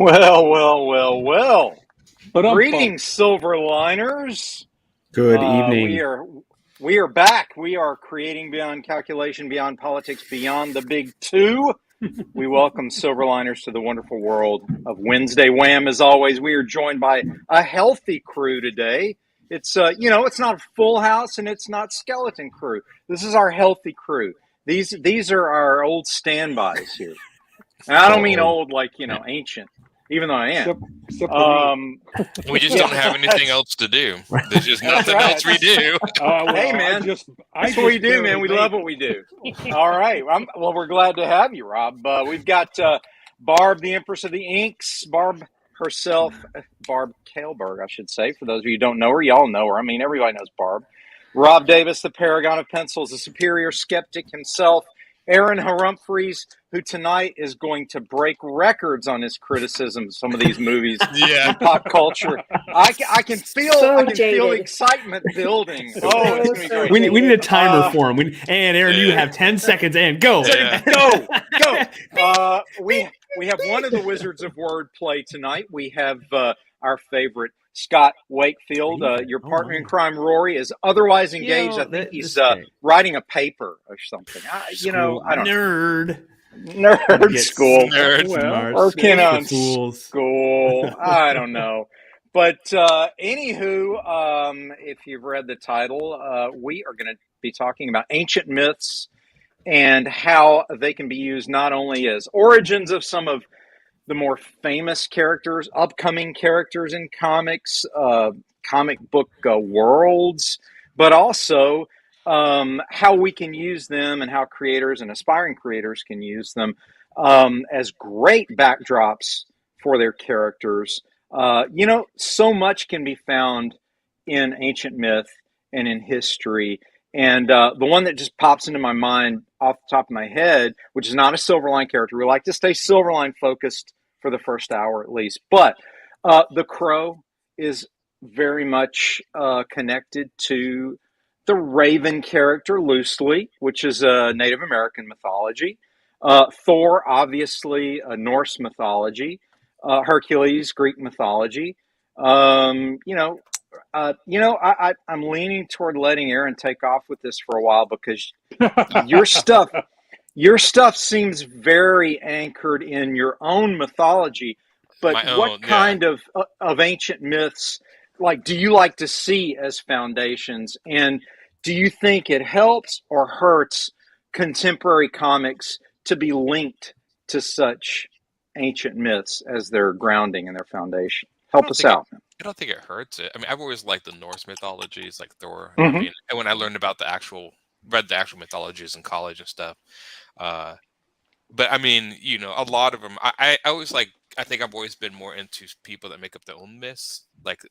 Well. But Greetings, Silverliners. Good evening. We are back. We are creating beyond calculation, beyond politics, beyond the big two. We welcome Silverliners to the wonderful world of Wednesday Wham. As always, we are joined by a healthy crew today. It's it's not a full house and it's not skeleton crew. This is our healthy crew. These are our old standbys here. And I don't mean old like, ancient, even though I am. We just don't have anything else to do. There's just nothing else we do. Hey, man, that's what we do, man. We love what we do. All right. Well, we're glad to have you, Rob. We've got Barb, the Empress of the Inks, Barb herself, Barb Kailberg, I should say. For those of you who don't know her, y'all know her. I mean, everybody knows Barb. Rob Davis, the Paragon of Pencils, the superior skeptic himself. Aaron Humphreys, who tonight is going to break records on his criticism of some of these movies in pop culture. I can feel the excitement building. Oh, it's going to be great. We need a timer for him. And Aaron, you have 10 seconds and go. Yeah. Go. We have one of the wizards of wordplay tonight. We have our favorite Scott Wakefield, your partner in crime, Rory, is otherwise engaged. I think he's writing a paper or something. I don't know. Nerd school. Working on school. I don't know. But anywho, if you've read the title, we are going to be talking about ancient myths and how they can be used not only as origins of some of the more famous characters, upcoming characters in comics, comic book worlds, but also how we can use them and how creators and aspiring creators can use them as great backdrops for their characters. So much can be found in ancient myth and in history. And the one that just pops into my mind off the top of my head, which is not a Silverline character. We like to stay Silverline focused for the first hour at least. But the Crow is very much connected to the Raven character loosely, which is a Native American mythology. Thor, obviously, a Norse mythology. Hercules, Greek mythology. I'm leaning toward letting Aaron take off with this for a while because your stuff seems very anchored in your own mythology. But what kind of ancient myths do you like to see as foundations? And do you think it helps or hurts contemporary comics to be linked to such ancient myths as their grounding and their foundation? Help us out. I don't think it hurts it. I mean, I've always liked the Norse mythologies, like Thor. Mm-hmm. I mean, and when I learned about read the actual mythologies in college and stuff. But I mean, a lot of them, I always I think I've always been more into people that make up their own myths, like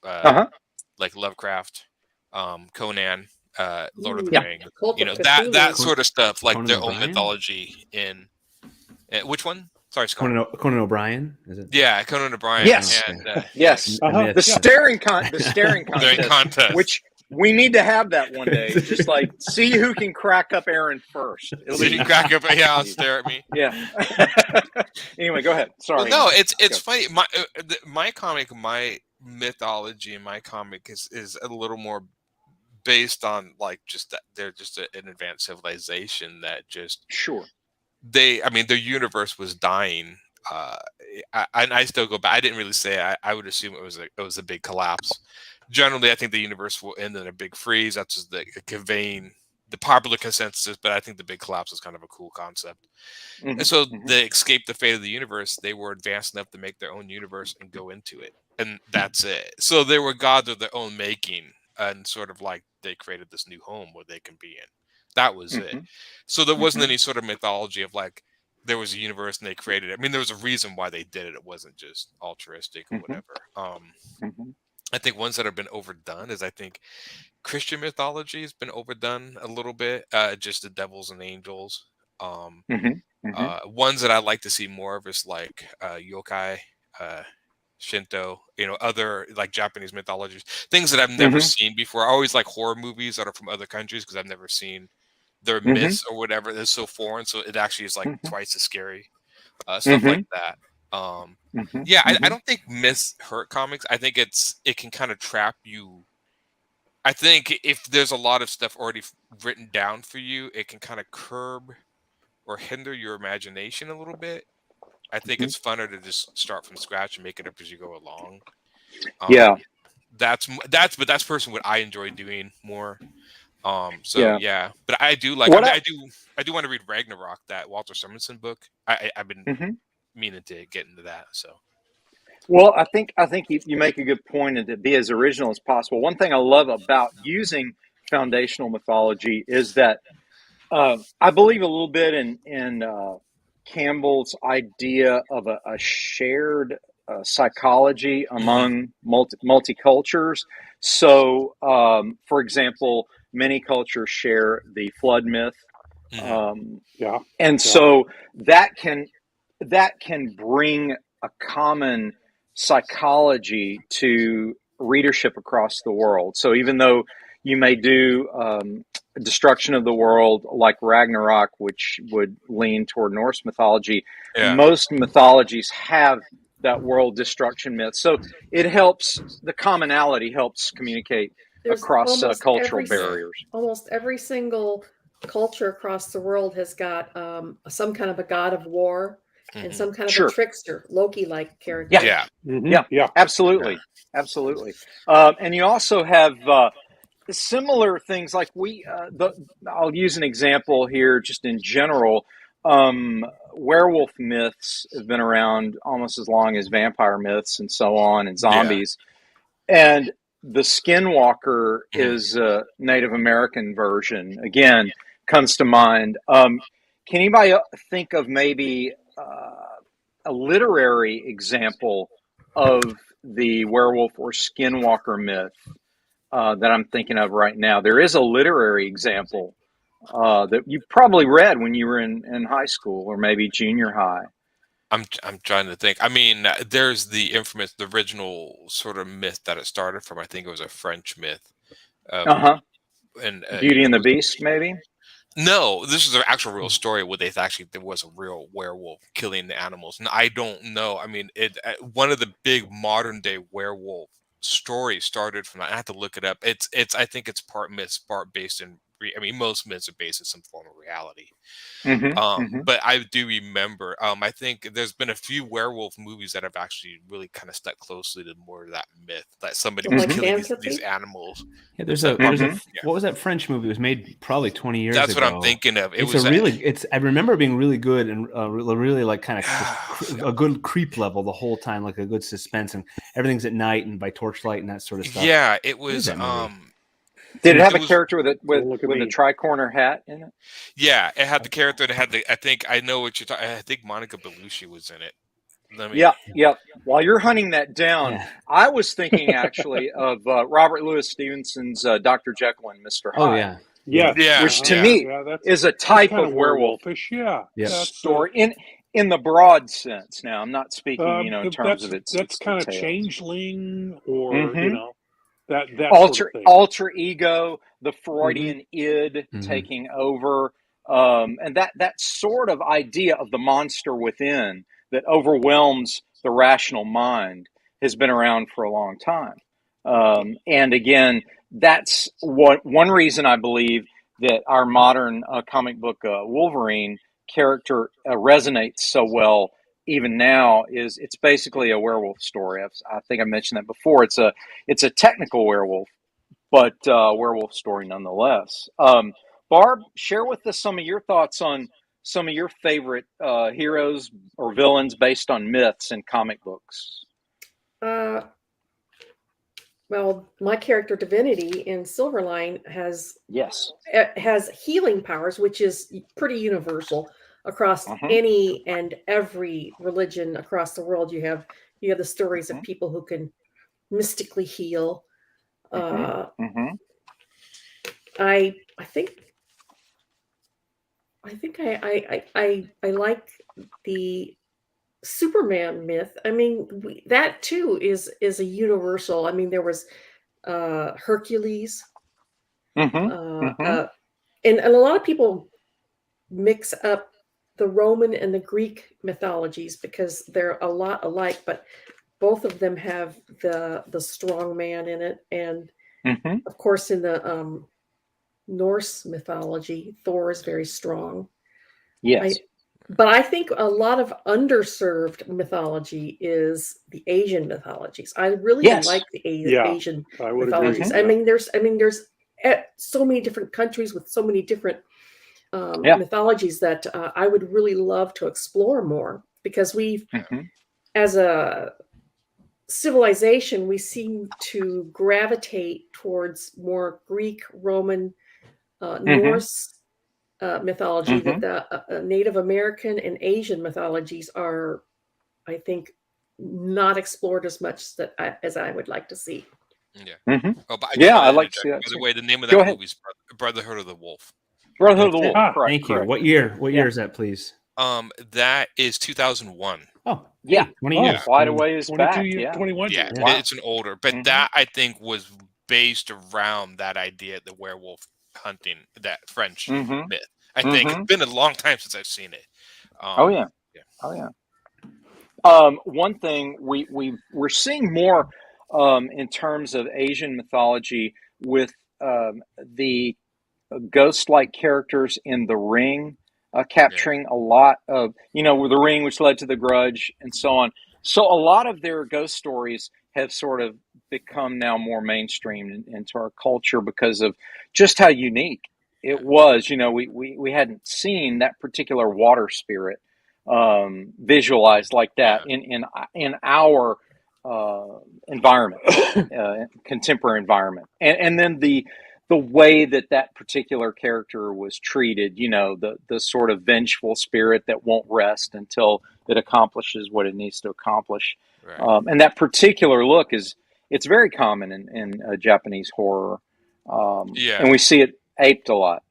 Lovecraft, Conan, Lord of the Rings, that sort of stuff, like Conan their O'Brien? Own mythology in which one? Sorry, Scott. Conan O'Brien, is it? Yeah, Conan O'Brien. Yes, and, yes. The staring contest, which we need to have that one day. Just see who can crack up Aaron first. You can crack up, stare at me. Yeah. Anyway, go ahead. Sorry. Well, no, it's funny. My comic, my mythology in my comic is a little more based on just that they're just an advanced civilization that just their universe was dying. I still go back. I didn't really say. I would assume it was a big collapse. Generally, I think the universe will end in a big freeze. That's just conveying the popular consensus. But I think the big collapse is kind of a cool concept. Mm-hmm. And so they escaped the fate of the universe. They were advanced enough to make their own universe and go into it, and that's it. So they were gods of their own making, and sort of they created this new home where they can be in. That was it. So there wasn't any sort of mythology of there was a universe and they created it. I mean, there was a reason why they did it. It wasn't just altruistic or whatever. I think ones that have been overdone is I think Christian mythology has been overdone a little bit. Just the devils and angels. Ones that I like to see more of is yokai, Shinto, other Japanese mythologies, things that I've never seen before. I always like horror movies that are from other countries because I've never seen their myths or whatever. They're so foreign, so it actually is twice as scary. Stuff like that. Yeah, I don't think myths hurt comics. I think it can kind of trap you. I think if there's a lot of stuff already written down for you, it can kind of curb or hinder your imagination a little bit. I think it's funner to just start from scratch and make it up as you go along. Yeah. That's personally what I enjoy doing more. Yeah. Yeah, but I do like. What I do want to read Ragnarok, that Walter Simonson book. I've been meaning to get into that. So. Well, I think you make a good point, and to be as original as possible. One thing I love about using foundational mythology is that I believe a little bit in Campbell's idea of a shared psychology among multicultures. So, for example, many cultures share the flood myth, and so that can bring a common psychology to readership across the world. So even though you may do destruction of the world like Ragnarok, which would lean toward Norse mythology, most mythologies have that world destruction myth. So it helps, the commonality helps communicate across cultural barriers. Almost every single culture across the world has got some kind of a god of war and some kind of a trickster, Loki-like character. Yeah, absolutely. And you also have similar things like I'll use an example here just in general. Werewolf myths have been around almost as long as vampire myths and so on, and zombies. And the Skinwalker is a Native American version. Again, comes to mind. Can anybody think of maybe a literary example of the werewolf or Skinwalker myth that I'm thinking of right now? There is a literary example that you probably read when you were in high school or maybe junior high. I'm trying to think. I mean, there's the infamous, the original sort of myth that it started from. I think it was a French myth. And Beauty and the Beast, maybe? No, this is an actual real story where there was a real werewolf killing the animals. And I don't know. I mean, one of the big modern day werewolf stories started from. I have to look it up. I think it's part myth, part based in. I mean, most myths are based in some form of reality. But I do remember, I think there's been a few werewolf movies that have actually really kind of stuck closely to more of that myth that somebody was killing these animals. Yeah, there's a what was that French movie? It was made probably 20 years ago. That's what I'm thinking of. I remember it being really good and really like kind of a good creep level the whole time, like a good suspense, and everything's at night and by torchlight and that sort of stuff. Yeah, it was. Did it have a character with a tri-corner hat in it? Yeah, it had the character that had the. I think I know what you're talking. I think Monica Bellucci was in it. Yeah. While you're hunting that down, I was thinking actually of Robert Louis Stevenson's Dr. Jekyll and Mr. Hyde. Oh yeah. Which to me is a type of werewolfish story in the broad sense. Now, I'm not speaking, in terms of its. That's kind of changeling, or that alter ego, the Freudian id taking over, and that sort of idea of the monster within that overwhelms the rational mind has been around for a long time. And again, that's one reason I believe that our modern comic book Wolverine character resonates so well even now. Is it's basically a werewolf story. I think I mentioned that before. It's a technical werewolf, but werewolf story nonetheless. Barb, share with us some of your thoughts on some of your favorite heroes or villains based on myths in comic books. Well, my character Divinity in Silverline has healing powers, which is pretty universal across any and every religion across the world. You have the stories of people who can mystically heal. I think I like the Superman myth. I mean, that too is a universal. I mean, there was Hercules, and a lot of people mix up the Roman and the Greek mythologies because they're a lot alike, but both of them have the strong man in it. And of course, in the Norse mythology, Thor is very strong. Yes. But I think a lot of underserved mythology is the Asian mythologies. I really like the Asian mythologies. Agree. There's so many different countries with so many different mythologies that I would really love to explore more, because we've, as a civilization, we seem to gravitate towards more Greek, Roman, Norse mythology, that the Native American and Asian mythologies are, I think, not explored as much as I would like to see. Yeah. Oh, but I'd like to see that. By the way, the name of that movie is Brotherhood of the Wolf. Brotherhood of the Wolf. Correct. Thank you. What year? What year is that, please? That is 2001. Oh, yeah, 20 years. Quite a ways back. 21 years. Wow. It's an older, but that I think was based around that idea, the werewolf hunting, that French myth. I think it's been a long time since I've seen it. One thing we're seeing more in terms of Asian mythology with the ghost-like characters in The Ring, capturing a lot of, with The Ring, which led to The Grudge, and so on. So a lot of their ghost stories have sort of become now more mainstream into our culture because of just how unique it was. We hadn't seen that particular water spirit visualized like that in our environment, contemporary environment, and then the way that particular character was treated, the sort of vengeful spirit that won't rest until it accomplishes what it needs to accomplish. Right. And that particular look it's very common in Japanese horror. And we see it aped a lot.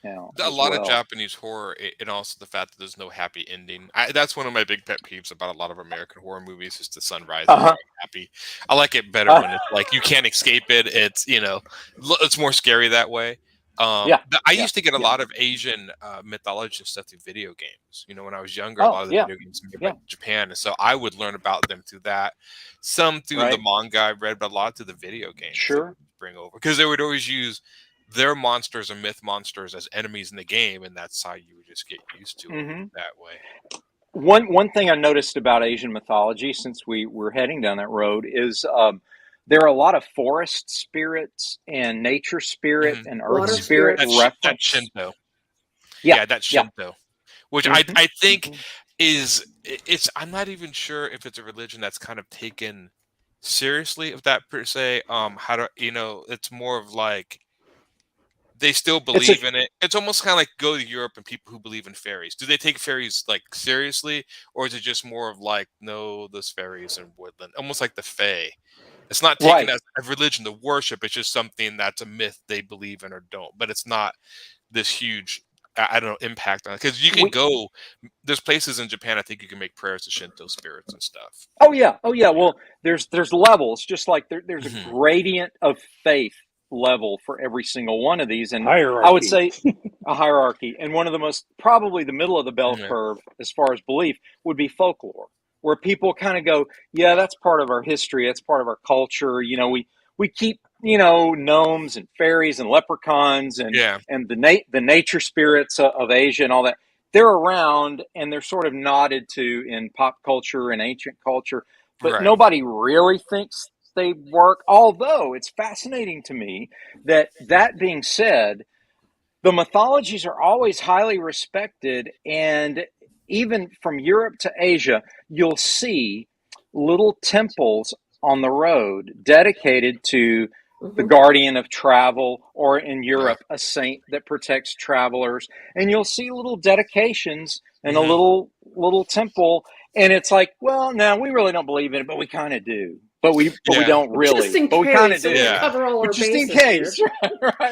A lot of Japanese horror, and also the fact that there's no happy ending. That's one of my big pet peeves about a lot of American horror movies, is the sunrise happy. I like it better when it's like you can't escape it. It's it's more scary that way. I used to get a lot of Asian mythology and stuff through video games. When I was younger, a lot of the video games made by Japan, and so I would learn about them through that. Some through the manga I read, but a lot through the video games. Sure, bring over, because they would always use their monsters or myth monsters as enemies in the game, and that's how you would just get used to it that way. One thing I noticed about Asian mythology, since we're heading down that road, is there are a lot of forest spirits and nature spirit and earth spirit reference. That's Shinto. That's Shinto, which I think it's. I'm not even sure if it's a religion that's kind of taken seriously, if that per se. It's more of like, they still believe in it. It's almost kind of like go to Europe and people who believe in fairies. Do they take fairies like seriously, or is it just more of like, no, there's fairies in woodland, almost like the Fae? It's not taken as a religion to worship. It's just something that's a myth they believe in or don't. But it's not this huge, impact on it. Because you can go, there's places in Japan, I think you can make prayers to Shinto spirits and stuff. Oh yeah. Well, there's levels, just like there's a gradient of faith level for every single one of these, and hierarchy. I would say a hierarchy, and one of the most, probably the middle of the bell curve as far as belief, would be folklore, where people kind of go, that's part of our history, that's part of our culture. We keep gnomes and fairies and leprechauns and the nature spirits of Asia and all that. They're around, and they're sort of nodded to in pop culture and ancient culture, but nobody really thinks they work. Although it's fascinating to me that being said, the mythologies are always highly respected, and even from Europe to Asia, you'll see little temples on the road dedicated to the guardian of travel, or in Europe, a saint that protects travelers. And you'll see little dedications and a little temple, and it's like, well, no, we really don't believe in it, but we kind of do. But we don't really. Just in but case, we kind of do. So we cover all our just bases in case, here.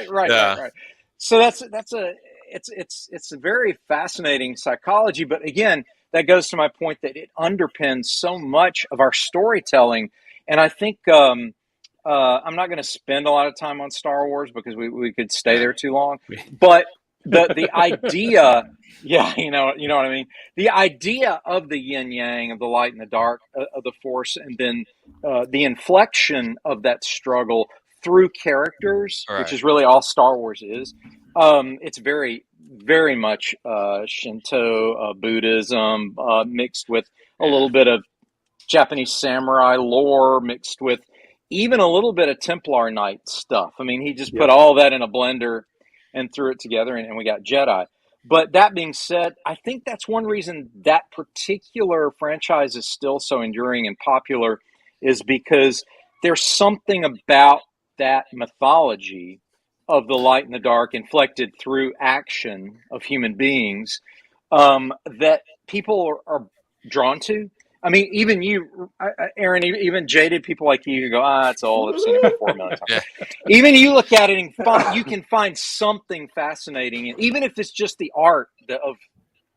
right. So it's a very fascinating psychology. But again, that goes to my point that it underpins so much of our storytelling. And I think I'm not going to spend a lot of time on Star Wars because we could stay there too long. But the idea, yeah, you know what I mean. The idea of the yin yang, of the light and the dark, of the force, and then the inflection of that struggle through characters, which is really all Star Wars is. It's very, very much Shinto, Buddhism, mixed with a little bit of Japanese samurai lore, mixed with even a little bit of Templar Knight stuff. I mean, he just put all that in a blender and threw it together, and we got Jedi. But that being said, I think that's one reason that particular franchise is still so enduring and popular, is because there's something about that mythology of the light and the dark inflected through action of human beings that people are drawn to. I mean, even you, Aaron, even jaded people like you go, it's old. I've seen it before a million times. Even you look at it and you can find something fascinating, and even if it's just the art of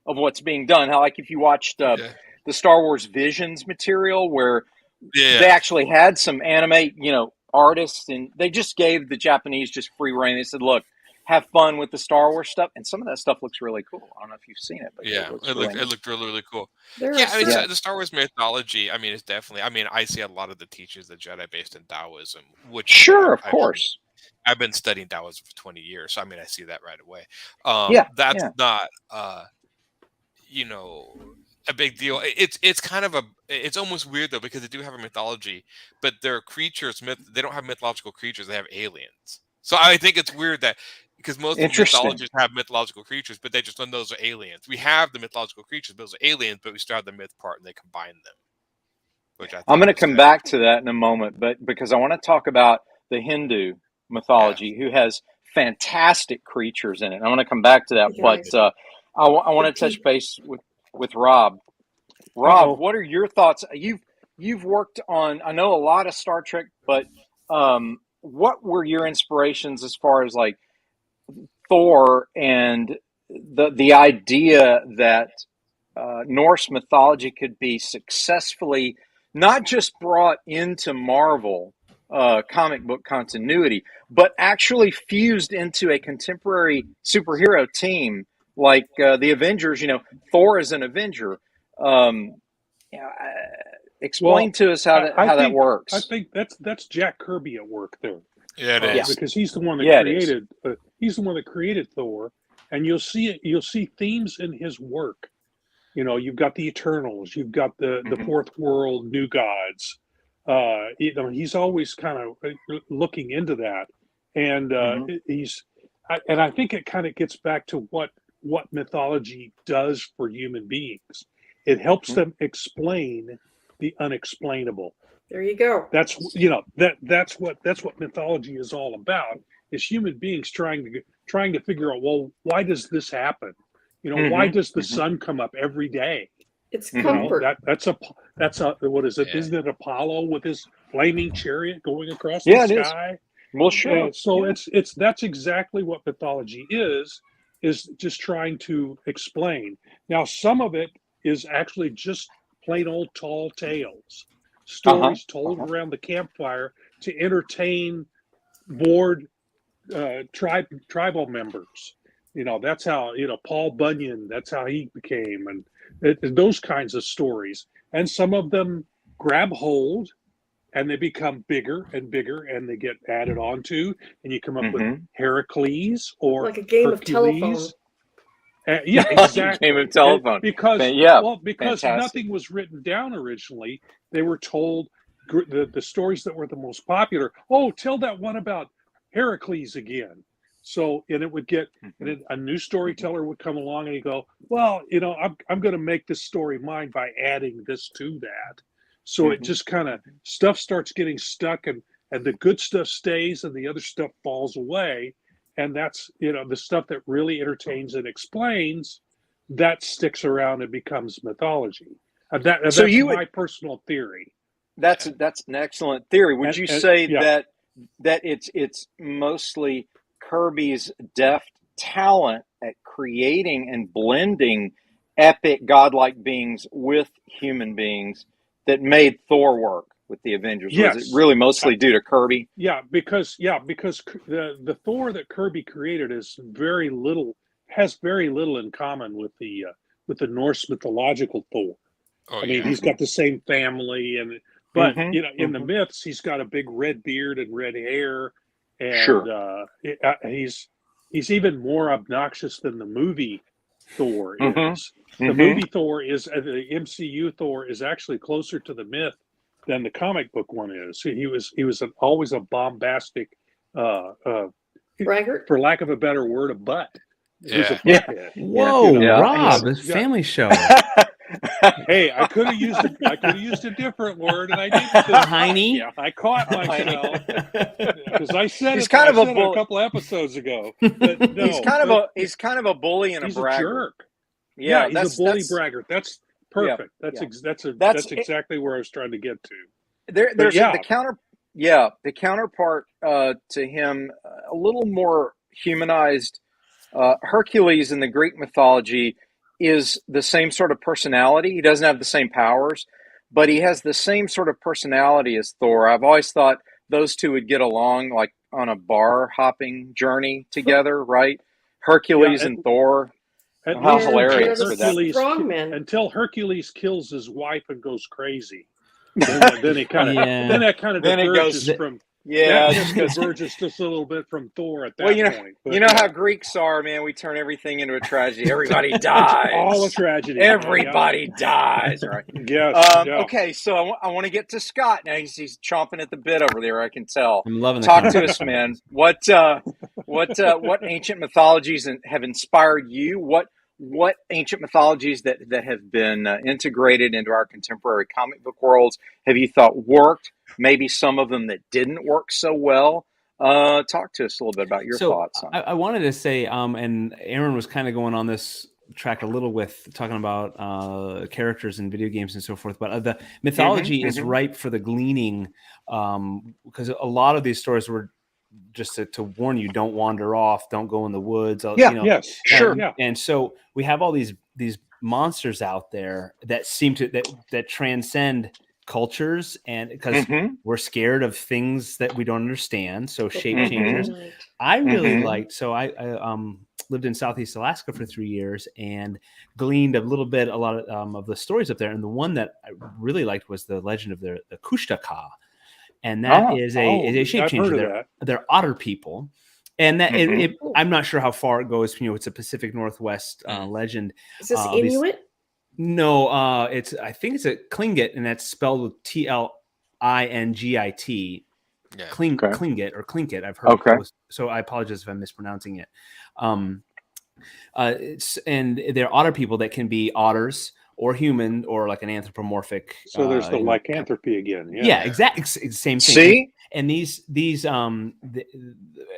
what's being done. How, like, if you watched the Star Wars Visions material, where they actually had some anime, artists, and they just gave the Japanese just free rein. They said, "Look, have fun with the Star Wars stuff," and some of that stuff looks really cool. I don't know if you've seen it, but it looked really, really cool. The Star Wars mythology, I mean, it's definitely, I mean, I see a lot of the teachings of Jedi based in Taoism, which of course. I've been studying Taoism for 20 years, so I mean, I see that right away. That's not a big deal. It's kind of it's almost weird though, because they do have a mythology, but their creatures, they don't have mythological creatures, they have aliens. So I think it's weird that, because most of the mythologies have mythological creatures, but they just know those are aliens. We have the mythological creatures, those are aliens, but we still have the myth part, and they combine them. Which I'm going to come back to that in a moment, but because I want to talk about the Hindu mythology, who has fantastic creatures in it. I want to come back to that, but I want to touch base with Rob. Rob, what are your thoughts? You've worked on, I know, a lot of Star Trek, but what were your inspirations as far as like Thor and the idea that Norse mythology could be successfully not just brought into Marvel comic book continuity, but actually fused into a contemporary superhero team like the Avengers? Thor is an Avenger. Explain to us how that works. I think that's Jack Kirby at work there. Yeah, it is, because he's the one that created. He's the one that created Thor, and you'll see themes in his work. You've got the Eternals, you've got the Fourth World, New Gods. He's always kind of looking into that, and I think it kind of gets back to what mythology does for human beings. It helps them explain the unexplainable. There you go. That's what mythology is all about. Is human beings trying to figure out, well, why does this happen? Why does the sun come up every day? It's comfort. That's a what is it? Yeah. Isn't it Apollo with his flaming chariot going across the sky? Is. Well, sure. That's exactly what mythology is just trying to explain. Now, some of it is actually just plain old tall tales, stories told around the campfire to entertain bored tribal members. That's how Paul Bunyan, that's how he became, and those kinds of stories. And some of them grab hold and they become bigger and bigger, and they get added onto, and you come up with Heracles or like a game Hercules. of telephone. Yeah, exactly. Game of telephone. Because fantastic. Nothing was written down originally. They were told the stories that were the most popular. Oh, tell that one about Heracles again. So, and it would get, and a new storyteller would come along and he'd go, well, I'm going to make this story mine by adding this to that. So it just kind of, stuff starts getting stuck, and the good stuff stays and the other stuff falls away. And that's, the stuff that really entertains and explains, that sticks around and becomes mythology. That's my personal theory. That's an excellent theory. Would you say that it's mostly Kirby's deft talent at creating and blending epic godlike beings with human beings that made Thor work with the Avengers? Yes. Was it really mostly due to Kirby? Yeah, because the Thor that Kirby created is very little has very little in common with the Norse mythological Thor. Oh, I mean, he's got the same family, but you know, in the myths, he's got a big red beard and red hair, and he's even more obnoxious than the movie Thor is. The movie Thor is the MCU Thor is actually closer to the myth than the comic book one is. He was always a bombastic, braggart, for lack of a better word, a butt. He was a butthead. Whoa, You know? Rob, this family show. Hey, I could have used a different word, and I didn't. Tiny. Yeah, I caught myself because I said He's it. kind I of a said it bull- a couple episodes ago. But no, he's kind of a bully and he's a braggart. a jerk. Yeah, he's a bully braggart. That's perfect. That's exactly where I was trying to get to. There's the counterpart to him, a little more humanized. Hercules in the Greek mythology is the same sort of personality. He doesn't have the same powers, but he has the same sort of personality as Thor. I've always thought those two would get along like on a bar hopping journey together, right? Hercules and Thor. How hilarious for that. Until Hercules kills his wife and goes crazy. Then it kind of diverges from diverges just a little bit from Thor at that point. But, you know how Greeks are, man. We turn everything into a tragedy. Everybody dies. All a tragedy. Everybody dies. Right. Yes. Okay, so I want to get to Scott now. He's chomping at the bit over there. I can tell. I'm loving the Talk to us, man. What ancient mythologies have inspired you? What ancient mythologies that have been integrated into our contemporary comic book worlds have you thought worked? Maybe some of them that didn't work so well. Talk to us a little bit about your thoughts on it. I wanted to say, and Aaron was kind of going on this track a little with talking about characters in video games and so forth, but the mythology is ripe for the gleaning, because a lot of these stories were just to warn you, don't wander off, don't go in the woods. And so we have all these monsters out there that seem to that transcend cultures, and because we're scared of things that we don't understand, so shape changers. I really liked, so I lived in Southeast Alaska for 3 years and gleaned a lot of the stories up there, and the one that I really liked was the legend of the Kushtaka, and that is a shape changer. They're otter people, and that I'm not sure how far it goes. It's a Pacific Northwest legend. Is this Inuit? No, I think it's a Tlingit, and that's spelled with Tlingit. Yeah. Tlingit or Tlingit, I've heard. Okay. So I apologize if I'm mispronouncing it. And they're otter people that can be otters or human or like an anthropomorphic. So there's the lycanthropy again. Yeah, exactly. Same thing. See? And these again,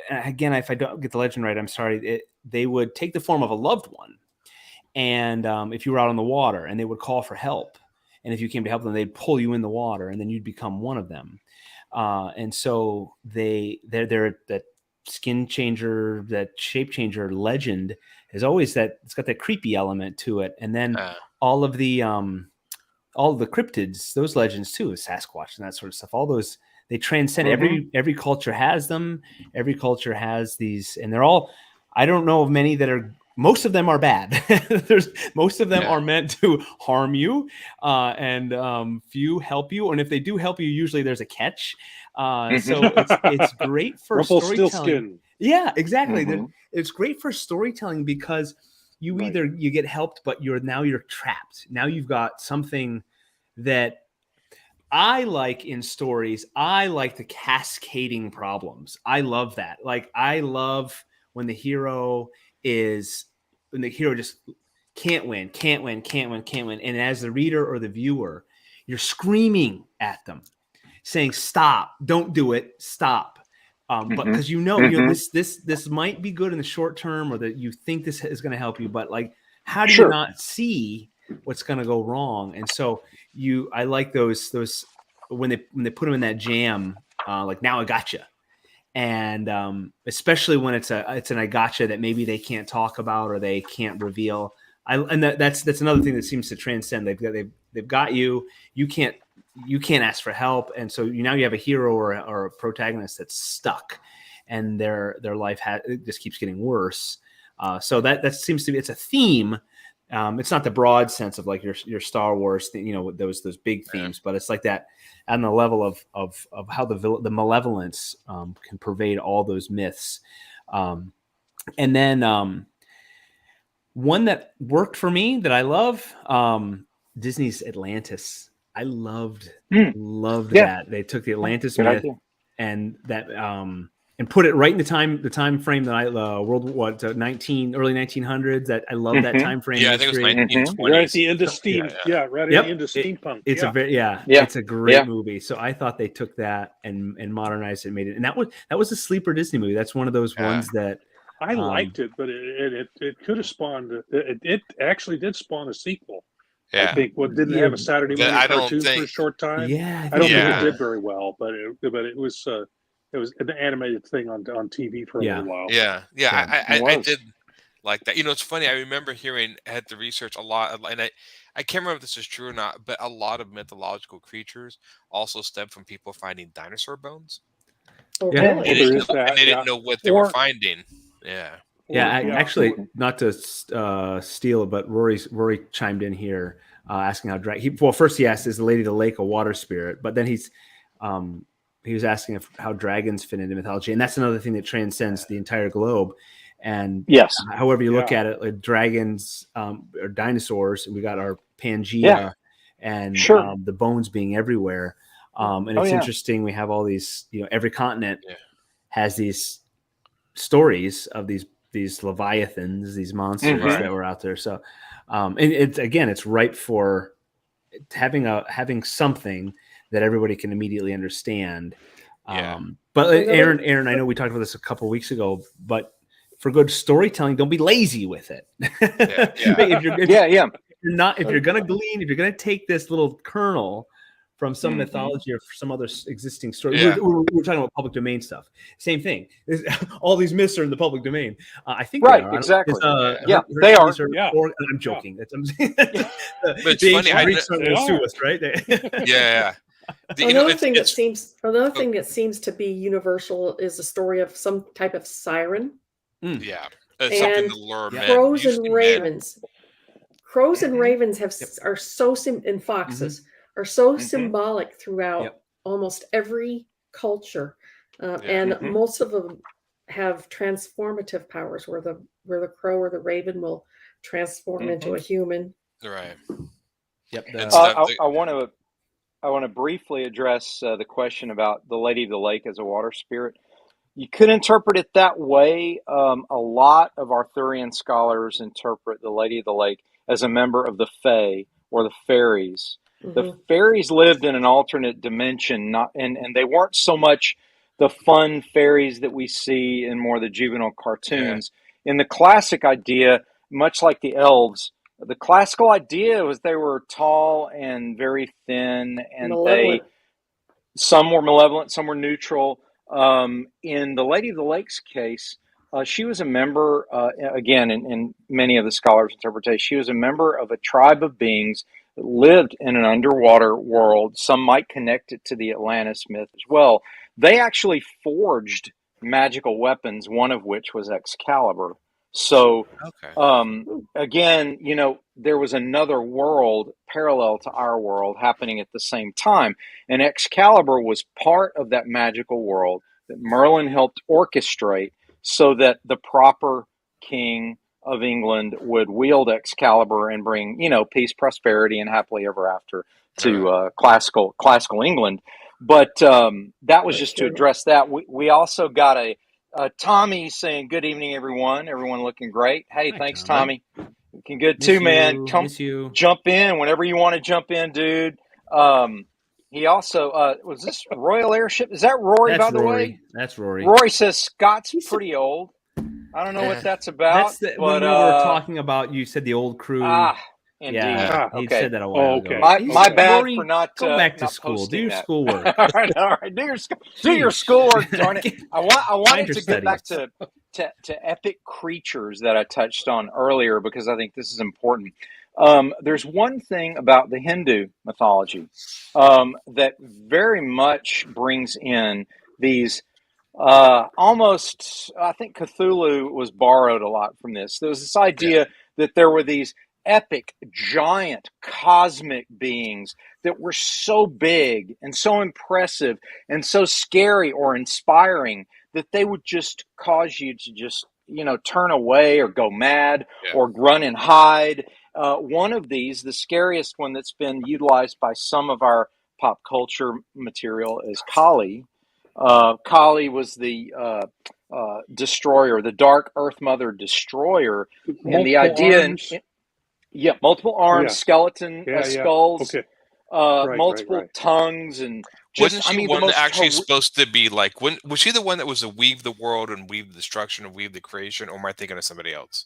if I don't get the legend right, I'm sorry. They would take the form of a loved one. And if you were out on the water, and they would call for help, and if you came to help them, they'd pull you in the water, and then you'd become one of them. And so they're that skin changer, that shape changer legend is always that it's got that creepy element to it. And then all of the cryptids, those legends too, Sasquatch and that sort of stuff. All those, they transcend. Every culture has them. Every culture has these, and they're all. I don't know of many that are. Most of them are bad. Most of them are meant to harm you, and few help you. And if they do help you, usually there's a catch. So it's great for storytelling. Yeah, exactly. It's great for storytelling because you either you get helped, but you're trapped. Now you've got something that I like in stories. I like the cascading problems. I love that. Like I love when the hero just can't win. And as the reader or the viewer, you're screaming at them, saying, stop, don't do it, stop. But because this might be good in the short term, or that you think this is going to help you, but like, how do you not see what's going to go wrong? And so I like those when they put them in that jam, like, now I gotcha. And especially when it's an I gotcha that maybe they can't talk about or they can't reveal. That's another thing that seems to transcend. They've got you. You can't ask for help, and so now you have a hero or a protagonist that's stuck, and their life just keeps getting worse. So that seems to be, it's a theme. It's not the broad sense of like your Star Wars, those big themes, but it's like that on the level of how the malevolence can pervade all those myths. And then one that worked for me that I love, Disney's Atlantis. I loved that. They took the Atlantis myth and that and put it right in the time frame that early 1900s. That I love that time frame. Yeah, I think it was 1920s. Right at the end of steam. Right at the end of steampunk. It's it's a great movie. So I thought they took that and modernized it, and made it. And that was a sleeper Disney movie. That's one of those ones that I liked it, but it could have spawned. It actually did spawn a sequel. Yeah. I think didn't have a Saturday morning cartoon for a short time. Yeah, I don't think it did very well, but it was an animated thing on TV for a little while. I did like that. It's funny. I remember had to research a lot, and I can't remember if this is true or not, but a lot of mythological creatures also stem from people finding dinosaur bones. Oh, really? And they didn't know what they were finding. Yeah. Actually, not to steal it, but Rory chimed in here asking how first he asked, is the Lady of the Lake a water spirit? But then he was asking how dragons fit into mythology, and that's another thing that transcends the entire globe. And however you look at it, like dragons are dinosaurs, and we got our Pangea and the bones being everywhere. And it's interesting. We have all these, every continent has these stories of these leviathans, these monsters that were out there. So, and it's ripe for having something that everybody can immediately understand. But Aaron, I know we talked about this a couple of weeks ago, but for good storytelling, don't be lazy with it. If you're going to glean, if you're going to take this little kernel from some mythology or some other existing story. We're talking about public domain stuff. Same thing. All these myths are in the public domain. I think right, they are. Exactly. They are. I'm joking. But it's funny. Sue us, right? Another thing that seems to be universal is the story of some type of siren. Yeah, and something to lure men. Crows and ravens. Crows and ravens are so and foxes. Are so symbolic throughout almost every culture, and most of them have transformative powers, where the crow or the raven will transform into a human. Right. Yep. I want to briefly address the question about the Lady of the Lake as a water spirit. You could interpret it that way. A lot of Arthurian scholars interpret the Lady of the Lake as a member of the Fae or the fairies. The fairies lived in an alternate dimension, and they weren't so much the fun fairies that we see in more of the juvenile cartoons. In the classic idea, much like the elves, the classical idea was they were tall and very thin, and some were malevolent, some were neutral. In the Lady of the Lake's case, she was a member, again, in many of the scholars' interpretations, she was a member of a tribe of beings that lived in an underwater world. Some might connect it to the Atlantis myth as well. They actually forged magical weapons, one of which was Excalibur. So, again, there was another world parallel to our world happening at the same time. And Excalibur was part of that magical world that Merlin helped orchestrate so that the proper king of England would wield Excalibur and bring, peace, prosperity, and happily ever after to classical England. But that was just to address that. We also got a Tommy saying, "Good evening, everyone. Everyone looking great." Hey, thanks, Tommy. Looking good too, man. Come jump in whenever you want to jump in, dude. He also was this Royal Airship? Is that Rory? By the way, that's Rory. Rory says Scott's pretty old. I don't know what that's about. When we were talking about, you said the old crew. Indeed. Yeah, he said that a while ago. My bad for not go back to school. Do your schoolwork. all right. Do your schoolwork. Darn it! I wanted to get back to epic creatures that I touched on earlier because I think this is important. There's one thing about the Hindu mythology that very much brings in these almost, I think Cthulhu was borrowed a lot from this. There was this idea that there were these epic, giant, cosmic beings that were so big and so impressive and so scary or inspiring that they would just cause you to just, turn away or go mad or run and hide. One of these, the scariest one that's been utilized by some of our pop culture material, is Kali. Kali was the destroyer, the Dark Earth Mother destroyer, and the idea, multiple arms, skeleton, skulls, multiple tongues, and wasn't she one that actually supposed to be like? Was she the one that was to weave the world and weave the destruction and weave the creation, or am I thinking of somebody else?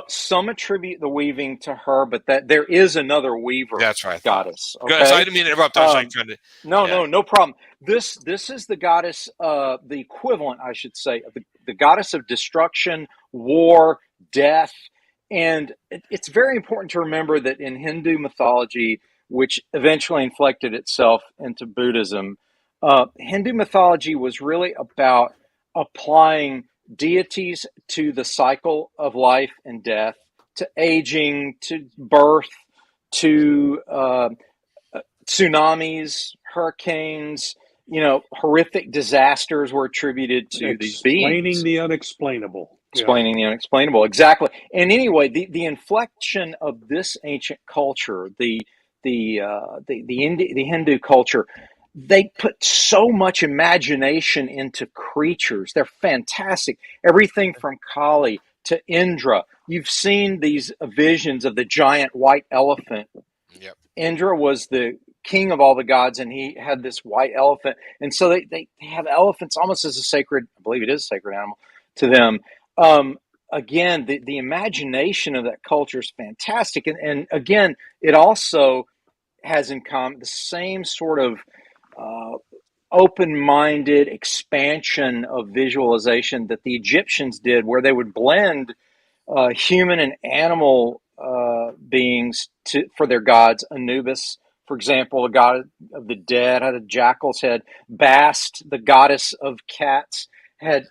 Some attribute the weaving to her, but that there is another weaver. That's right, goddess. Okay? So I didn't mean to interrupt. I was trying to. No problem. This is the goddess, the equivalent, I should say, of the goddess of destruction, war, death, and it's very important to remember that in Hindu mythology, which eventually inflected itself into Buddhism, Hindu mythology was really about applying deities to the cycle of life and death, to aging, to birth, to tsunamis, hurricanes, horrific disasters were attributed to these beings. Explaining the unexplainable. Explaining the unexplainable, exactly. And anyway, the inflection of this ancient culture, the Hindu culture, they put so much imagination into creatures. They're fantastic. Everything from Kali to Indra. You've seen these visions of the giant white elephant. Yep. Indra was the king of all the gods, and he had this white elephant. And so they have elephants almost as a sacred, I believe it is a sacred animal to them. Again, the imagination of that culture is fantastic. And again, it also has in common the same sort of open-minded expansion of visualization that the Egyptians did, where they would blend human and animal beings for their gods. Anubis, for example, the god of the dead, had a jackal's head. Bast, the goddess of cats, had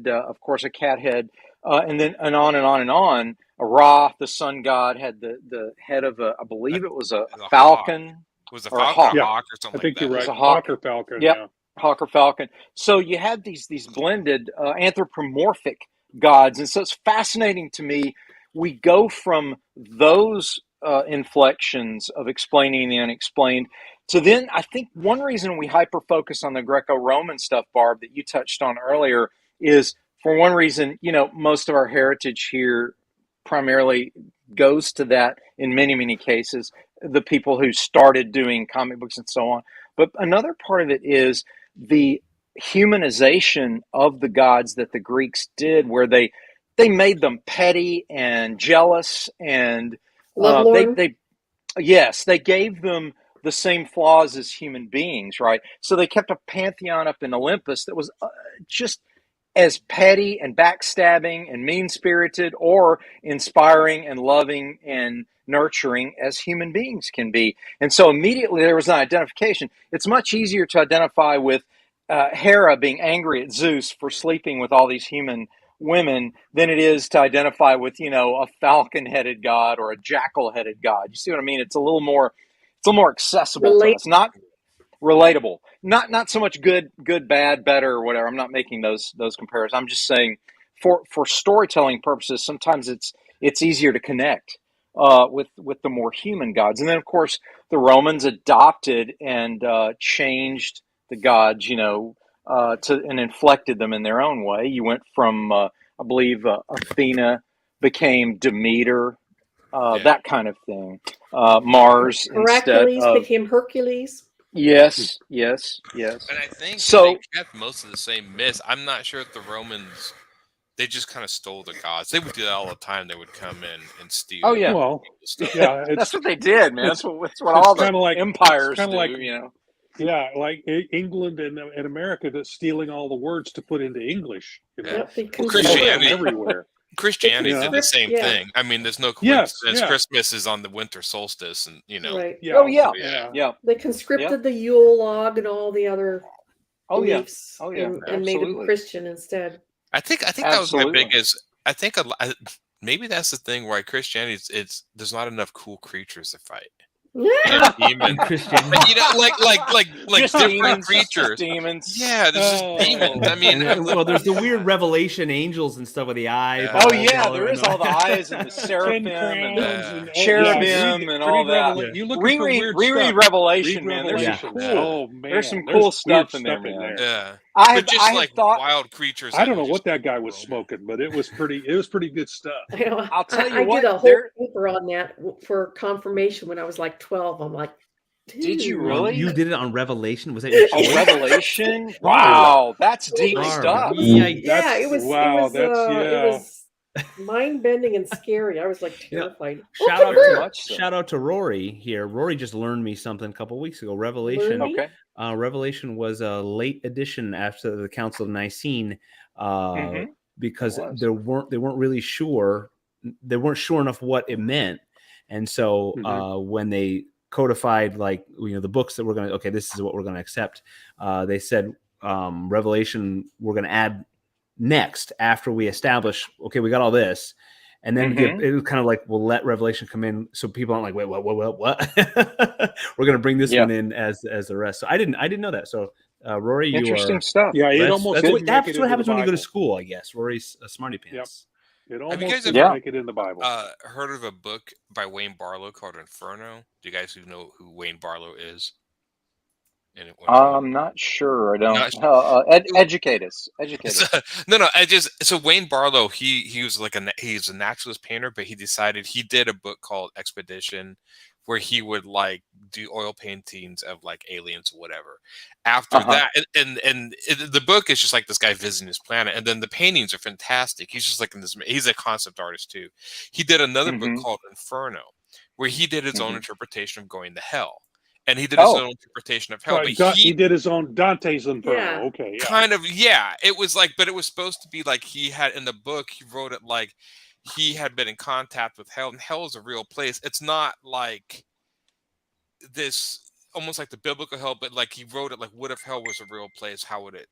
of course a cat head, and then and on and on and on. Ra, the sun god, had the head of I believe it was a falcon. Was a falcon or a hawk or something? I think you're right. It was a hawk or falcon. Yep. Yeah. Hawk or falcon. So you had these blended anthropomorphic gods, and so it's fascinating to me. We go from those inflections of explaining the unexplained to then, I think one reason we hyper focus on the Greco-Roman stuff, Barb, that you touched on earlier, is for one reason, most of our heritage here primarily goes to that in many, many cases, the people who started doing comic books and so on. But another part of it is the humanization of the gods that the Greeks did, where they made them petty and jealous, and they gave them the same flaws as human beings, right? So they kept a pantheon up in Olympus that was just as petty and backstabbing and mean-spirited or inspiring and loving and nurturing as human beings can be. And so immediately there was an identification. It's much easier to identify with Hera being angry at Zeus for sleeping with all these human women than it is to identify with, a falcon-headed god or a jackal-headed god. You see what I mean? It's a little more accessible to us. Not relatable. Not so much good, bad, better, or whatever. I'm not making those comparisons. I'm just saying for storytelling purposes, sometimes it's easier to connect with the more human gods. And then, of course, the Romans adopted and changed the gods, and inflected them in their own way. You went from, I believe, Athena became Demeter, that kind of thing. Mars Hercules became Hercules. Yes. And I think they kept most of the same myths. I'm not sure if the Romans, they just kind of stole the gods. They would do that all the time. They would come in and steal. Oh yeah, well, yeah, that's what they did, man. That's what all the empires do. Yeah, like England and America that's stealing all the words to put into English. Christianity everywhere. Christianity did the same thing. I mean, there's no coincidence. Yes, Christmas is on the winter solstice, and Right. Yeah. Oh yeah. They conscripted the Yule log and all the other beliefs and made him Christian instead. I think that was my biggest. I think maybe that's the thing why Christianity there's not enough cool creatures to fight. Yeah. Demons. You know, like different demons, creatures. Demons. Yeah, there's just demons. I mean, well, there's the weird Revelation angels and stuff with the eye. Yeah. Oh yeah, there is all the eyes and the seraphim and cherubim and all that. You looking for weird reread stuff. Revelation, man. There's Yeah. some cool. Oh man, there's some cool stuff in there, man. Yeah, I have thought wild creatures. I don't know what that guy was smoking, but it was pretty good stuff. I'll tell you what. I did a whole paper on that for confirmation when I was like 12. I'm like, dude. Did you really? You did it on Revelation? Was that your choice? Revelation? Wow, that's deep stuff. Yeah, it was mind bending and scary. I was like terrified. Shout out to Rory here. Rory just learned me something a couple of weeks ago. Revelation. Okay. Revelation was a late edition after the Council of Nicene, because they weren't really sure. They weren't sure enough what it meant, and so when they codified the books that we're going to, this is what we're going to accept. They said Revelation we're going to add next after we establish, we got all this. And then it was kind of like, we'll let Revelation come in. So people aren't like, wait, what? We're going to bring this one in as the rest. So I didn't know that. So Rory, interesting stuff. Yeah. That's what happens when you go to school, I guess. Rory's a smarty pants. Yep. It almost didn't make it in the Bible. Heard of a book by Wayne Barlow called Inferno? Do you guys know who Wayne Barlow is? I'm not sure. I don't. Educate us. So Wayne Barlow, he was he's a naturalist painter, but he decided he did a book called Expedition, where he would do oil paintings of aliens or whatever. After that, and the book is just this guy visiting his planet, and then the paintings are fantastic. He's just he's a concept artist too. He did another book called Inferno, where he did his own interpretation of going to hell. And he did his own interpretation of hell. But he did his own Dante's Inferno. Yeah. Okay. Yeah. Kind of, yeah. It was but it was supposed to be he had in the book, he wrote it he had been in contact with hell, and hell is a real place. It's not this, almost like the biblical hell, but he wrote it what if hell was a real place? How would it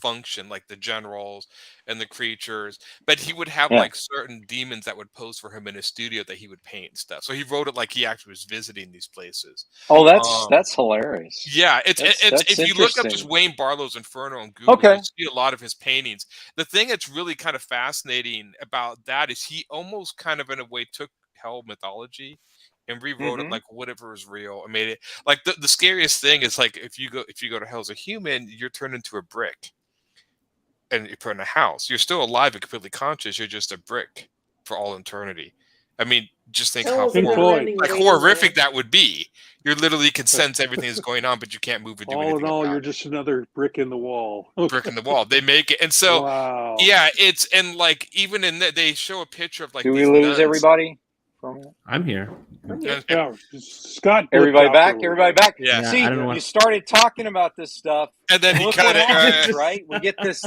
function, the generals and the creatures? But he would have certain demons that would pose for him in his studio that he would paint and stuff. So he wrote it he actually was visiting these places. Oh, that's hilarious. Yeah, it's if you look up just Wayne Barlow's Inferno on Google, you see a lot of his paintings. The thing that's really kind of fascinating about that is he almost kind of in a way took hell mythology and rewrote it whatever is real, and made it the scariest thing is if you go to hell as a human, you're turned into a brick. And you put in a house, you're still alive and completely conscious. You're just a brick for all eternity. I mean, just think how horrific that would be. You literally can sense everything that's going on, but you can't move or do anything. All in all, you're just another brick in the wall. Brick in the wall. They make it, and so it's even in that they show a picture of Do we lose everybody? I'm here. Yeah, Scott. Everybody back. Yeah. See, you started talking about this stuff, and then he cut it. Right? We get this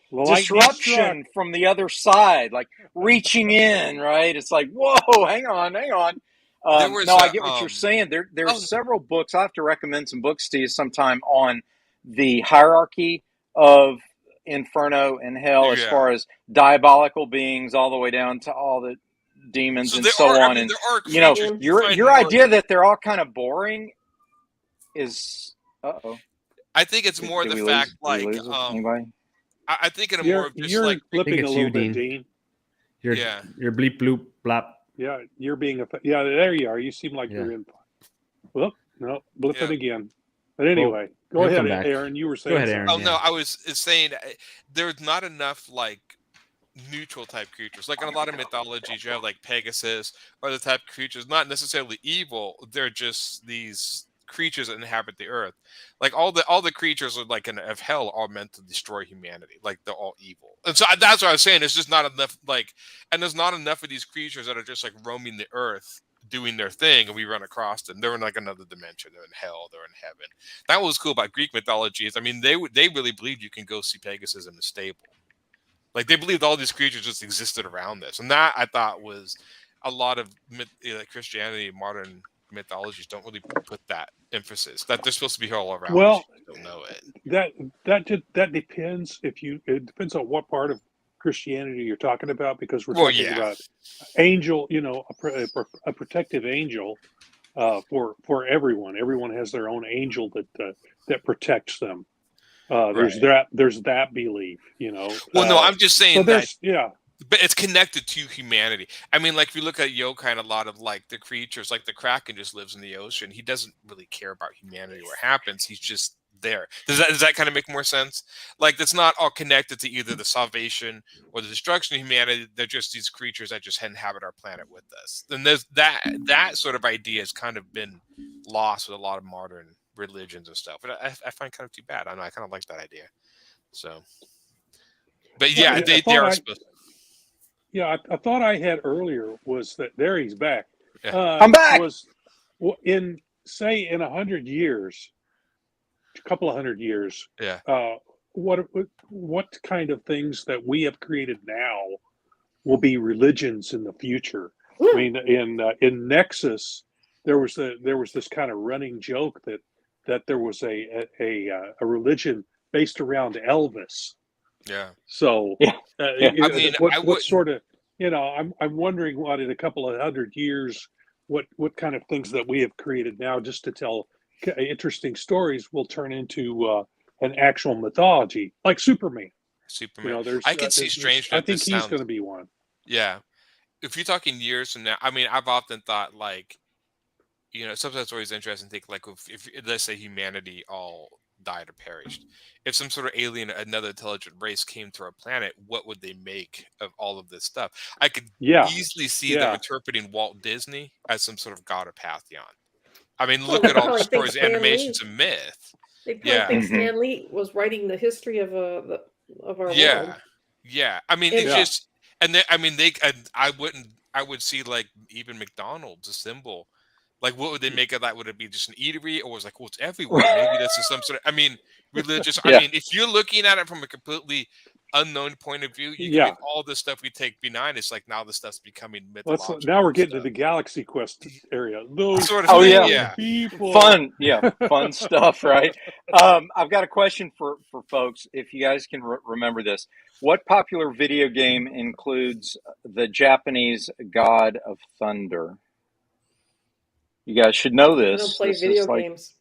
disruption from the other side, reaching in. Right? It's whoa, hang on. I get what you're saying. There are several books. I have to recommend some books to you sometime on the hierarchy of Inferno and hell, as far as diabolical beings, all the way down to all the demons and so on. And your idea that they're all kind of boring is I think it's more the fact I think in a more of just you're flipping a little bit, Dean. You're bleep bloop blop. Yeah, you're being there you are. You seem like you're in. Well, no, blip it again. But anyway, go ahead, Aaron. You were saying. Go ahead, Aaron. No, I was saying there's not enough neutral type creatures. In a lot of mythologies, you have Pegasus or the type of creatures, not necessarily evil. They're just these creatures that inhabit the earth. All the creatures of hell are meant to destroy humanity. They're all evil. And so that's what I was saying. It's just not enough. And there's not enough of these creatures that are just roaming the earth doing their thing, and we run across them. They're in another dimension. They're in hell. They're in heaven. That was cool about Greek mythology. Is they really believed you can go see Pegasus in the stable. They believed all these creatures just existed around this. And that, I thought, was a lot of Christianity, modern mythologies don't really put that emphasis that they're supposed to be all around. Well, You don't know it. That depends it depends on what part of Christianity you're talking about, because we're Well, talking yeah. about angel, a protective angel for everyone. Everyone has their own angel that protects them. There's that belief, Well, no, I'm just saying that. Yeah. But it's connected to humanity. I mean, like if you look at Yokai and a lot of like the creatures, like the Kraken just lives in the ocean. He doesn't really care about humanity or what happens. He's just there. Does that kind of make more sense? Like it's not all connected to either the salvation or the destruction of humanity. They're just these creatures that just inhabit our planet with us. And there's that sort of idea has kind of been lost with a lot of modern religions and stuff. But I find kind of too bad. I know I kind of like that idea. So, but yeah, they are supposed to. Yeah, I thought I had earlier was that there he's back. Yeah. I'm back. Was in 100 years, a couple of 100 years. Yeah. What kind of things that we have created now will be religions in the future? I mean, in Nexus, there was this kind of running joke that there was a religion based around Elvis. Yeah. So, I mean, what sort of, I'm wondering what in a couple of 100 years, what kind of things that we have created now just to tell interesting stories will turn into an actual mythology, like Superman. I can see strange. I think he's going to be one. Yeah. If you're talking years from now, I mean, I've often thought like, sometimes it's always interesting to think like if let's say humanity all died or perished, if some sort of alien, another intelligent race came to our planet, what would they make of all of this stuff? I could easily see them interpreting Walt Disney as some sort of god or pantheon. I mean, look at all the stories, animations, and myth. They probably think Stan Lee was writing the history of our world. Yeah. I mean, I would see like even McDonald's, a symbol. Like, what would they make of that? Would it be just an eatery, or was like, well, it's everywhere? Maybe this is some sort of, I mean, religious. I mean, if you're looking at it from a completely unknown point of view, you can make all this stuff we take benign. It's like now the stuff's becoming mythological. Now we're getting to the Galaxy Quest area. Those sort of people. Fun stuff, right? I've got a question for folks. If you guys can remember this, what popular video game includes the Japanese god of thunder? You guys should know this. I don't play video games.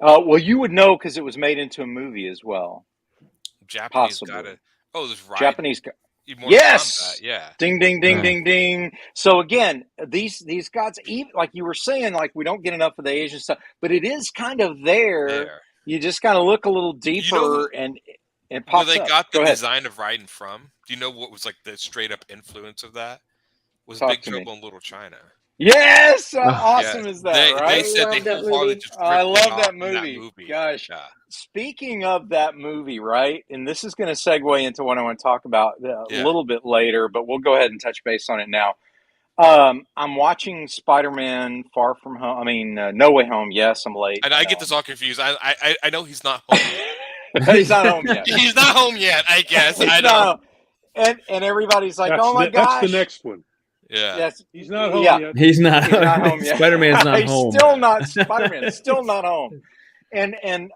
Well, you would know because it was made into a movie as well. Japanese Japanese. Yes. Yeah. Ding, ding, ding, ding, ding. So again, these gods, even like you were saying, like we don't get enough of the Asian stuff, but it is kind of there. You just kind of look a little deeper, and it pops up. They got the design of Raiden from. Do you know what was like the straight up influence of that? Was Big Trouble in Little China. Yes, awesome is that, right? They said I love that movie. Gosh, speaking of that movie, right? And this is going to segue into what I want to talk about a little bit later, but we'll go ahead and touch base on it now. I'm watching SpiderMan Far From Home. I mean, No Way Home. Yes, I'm late. And I get this all confused. I know he's not home yet. He's not home yet. He's not home yet, I guess. I know. And everybody's like, oh my gosh. That's the next one. Yeah. Yes. He's not home yet. He's not home yet. Spider-Man's not home. Spider-Man's still not home. And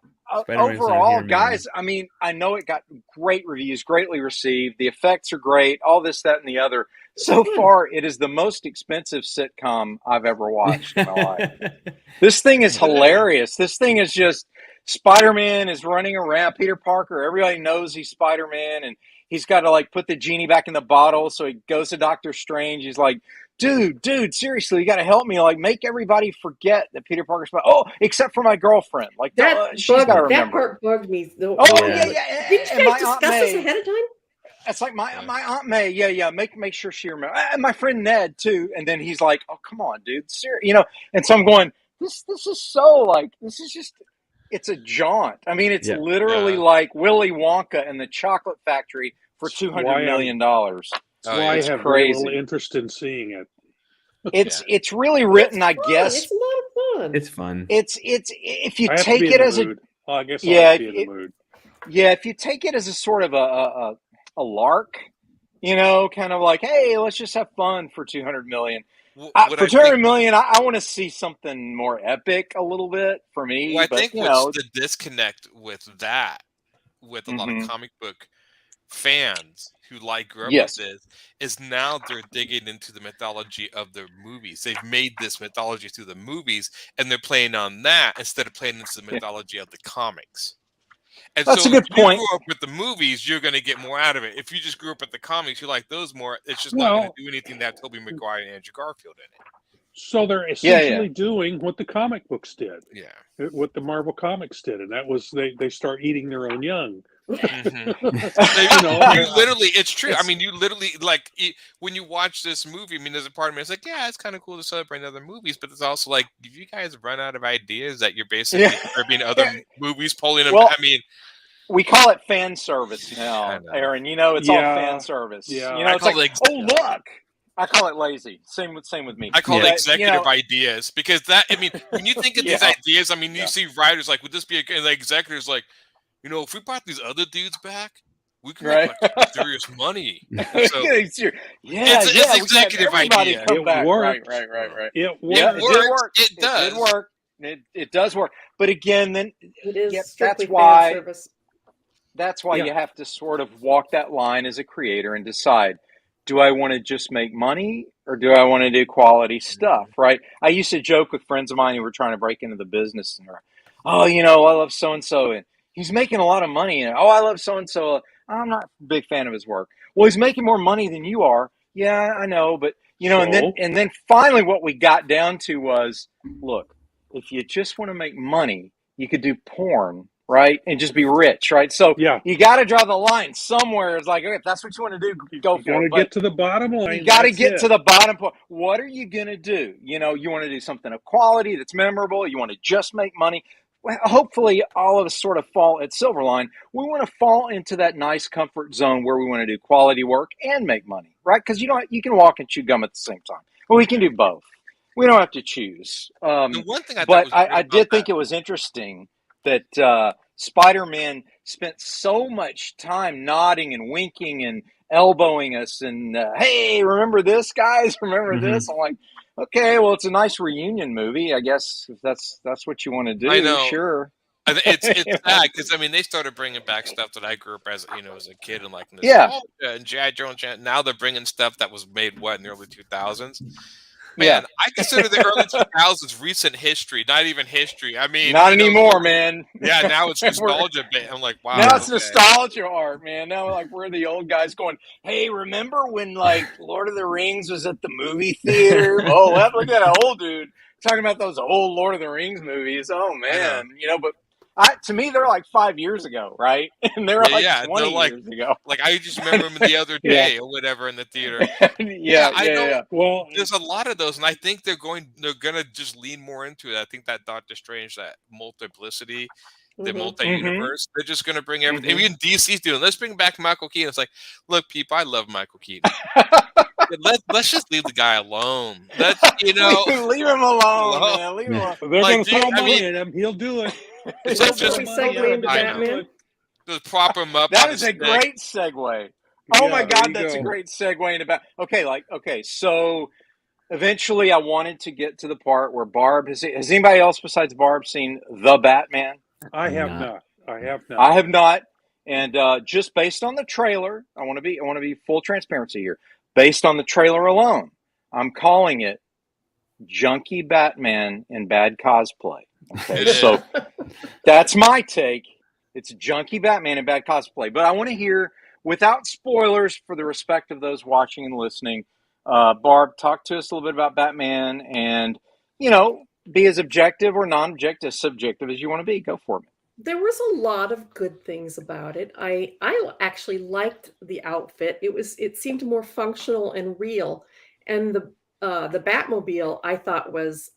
overall, guys, I mean, I know it got great reviews, greatly received. The effects are great, all this, that, and the other. So far, it is the most expensive sitcom I've ever watched in my life. This thing is hilarious. This thing is just Spider-Man is running around. Peter Parker, everybody knows he's Spider-Man, and he's got to like put the genie back in the bottle. So he goes to Doctor Strange. He's like, dude, seriously, you got to help me. Like, make everybody forget that Peter Parker's. Except for my girlfriend. Like she's got to remember. That part bugged me. Yeah. Didn't you guys discuss this ahead of time? It's like my Aunt May. Yeah. Make sure she remembers. And my friend Ned too. And then he's like, oh, come on, dude. And so I'm going, this is so like, this is just. It's a jaunt. I mean, it's literally like Willy Wonka and the Chocolate Factory for $200 million. That's why I have crazy. A little interest in seeing it. It's really written, I guess. It's a lot of fun. It's fun. It's if you take it as a I guess I'll be in the mood. Yeah, if you take it as a sort of a lark, kind of like, hey, let's just have fun for $200 million. For Terry Million, I want to see something more epic a little bit for me. Well, I but, think what's the disconnect with that, with a lot of comic book fans who grew up with this, is now they're digging into the mythology of the movies. They've made this mythology through the movies, and they're playing on that instead of playing into the mythology of the comics. And that's so a good point. If you grew up with the movies, you're going to get more out of it. If you just grew up with the comics, you like those more. It's just not going to do anything that Tobey Maguire and Andrew Garfield in it. So they're essentially doing what the comic books did. Yeah. What the Marvel comics did. And that was they start eating their own young. Mm-hmm. You literally, it's true. I mean, you literally, when you watch this movie, I mean, there's a part of me that's like, yeah, it's kind of cool to celebrate other movies, but it's also like, if you guys run out of ideas that you're basically cribbing other movies, pulling them. Well, I mean, we call it fan service now, Aaron. It's all fan service. Yeah. It's like, look. I call it lazy. Same with me. I call it executive ideas, because when you think of these ideas, I mean, you see writers like, would this be the executives like, if we brought these other dudes back, we can make serious money. So, it's executive idea. It works. Right. It works. It does. It work. It does work. But again, then it is strictly fan service. That's why you have to sort of walk that line as a creator and decide, do I want to just make money or do I want to do quality stuff, right? I used to joke with friends of mine who were trying to break into the business and I love so-and-so and he's making a lot of money. And, I love so-and-so. I'm not a big fan of his work. Well, he's making more money than you are. Yeah, I know. But, and then finally what we got down to was, look, if you just want to make money, you could do porn, right? And just be rich, right? So you got to draw the line somewhere. It's like, okay, if that's what you want to do, go for it. You got to get to the bottom line. You got to get to the bottom point. What are you going to do? You want to do something of quality that's memorable. You want to just make money. Well, hopefully all of us sort of fall at Silverline. We want to fall into that nice comfort zone where we want to do quality work and make money, right? Because you can walk and chew gum at the same time. Well, we can do both. We don't have to choose. The one thing I did think it was interesting that SpiderMan spent so much time nodding and winking and elbowing us and, hey, remember this, guys? Remember this? I'm like, okay, well, it's a nice reunion movie, I guess, if that's what you want to do. I know. Sure. It's sad because they started bringing back stuff that I grew up as a kid and and G.I. Joe and now they're bringing stuff that was made in the early 2000s. Man, I consider the early 2000s recent history, not even history. I mean, not anymore, man. Yeah, now it's nostalgia. I'm like, wow. Now it's nostalgia art, man. Now, we're the old guys going, hey, remember when, Lord of the Rings was at the movie theater? Oh, look at that old dude talking about those old Lord of the Rings movies. Oh, man. But to me, they're 5 years ago, right? And they're 20 years ago. I just remember them the other day or whatever in the theater. Yeah. Well, there's a lot of those, and I think they're gonna just lean more into it. I think that Doctor Strange, that multiplicity, the multi-universe, they're just gonna bring everything. Even DC's doing. Let's bring back Michael Keaton. It's like, look, people, I love Michael Keaton. Let's just leave the guy alone. Let's leave him alone, man. Leave him alone. They're gonna throw money at him. He'll do it. It's just segue into Batman. Just prop him up. That is a great segue. Oh my God, that's a great segue into Batman. Okay. So eventually, I wanted to get to the part where Barb has anybody else besides Barb seen The Batman? I have not. I have not. And just based on the trailer, I want to be full transparency here. Based on the trailer alone, I'm calling it Junkie Batman in Bad Cosplay. Okay, so that's my take. It's Junkie Batman in Bad Cosplay. But I want to hear, without spoilers for the respect of those watching and listening, Barb, talk to us a little bit about Batman and, be as objective or non-objective, subjective as you want to be. Go for it. There was a lot of good things about it. I actually liked the outfit. It seemed more functional and real. And the Batmobile I thought was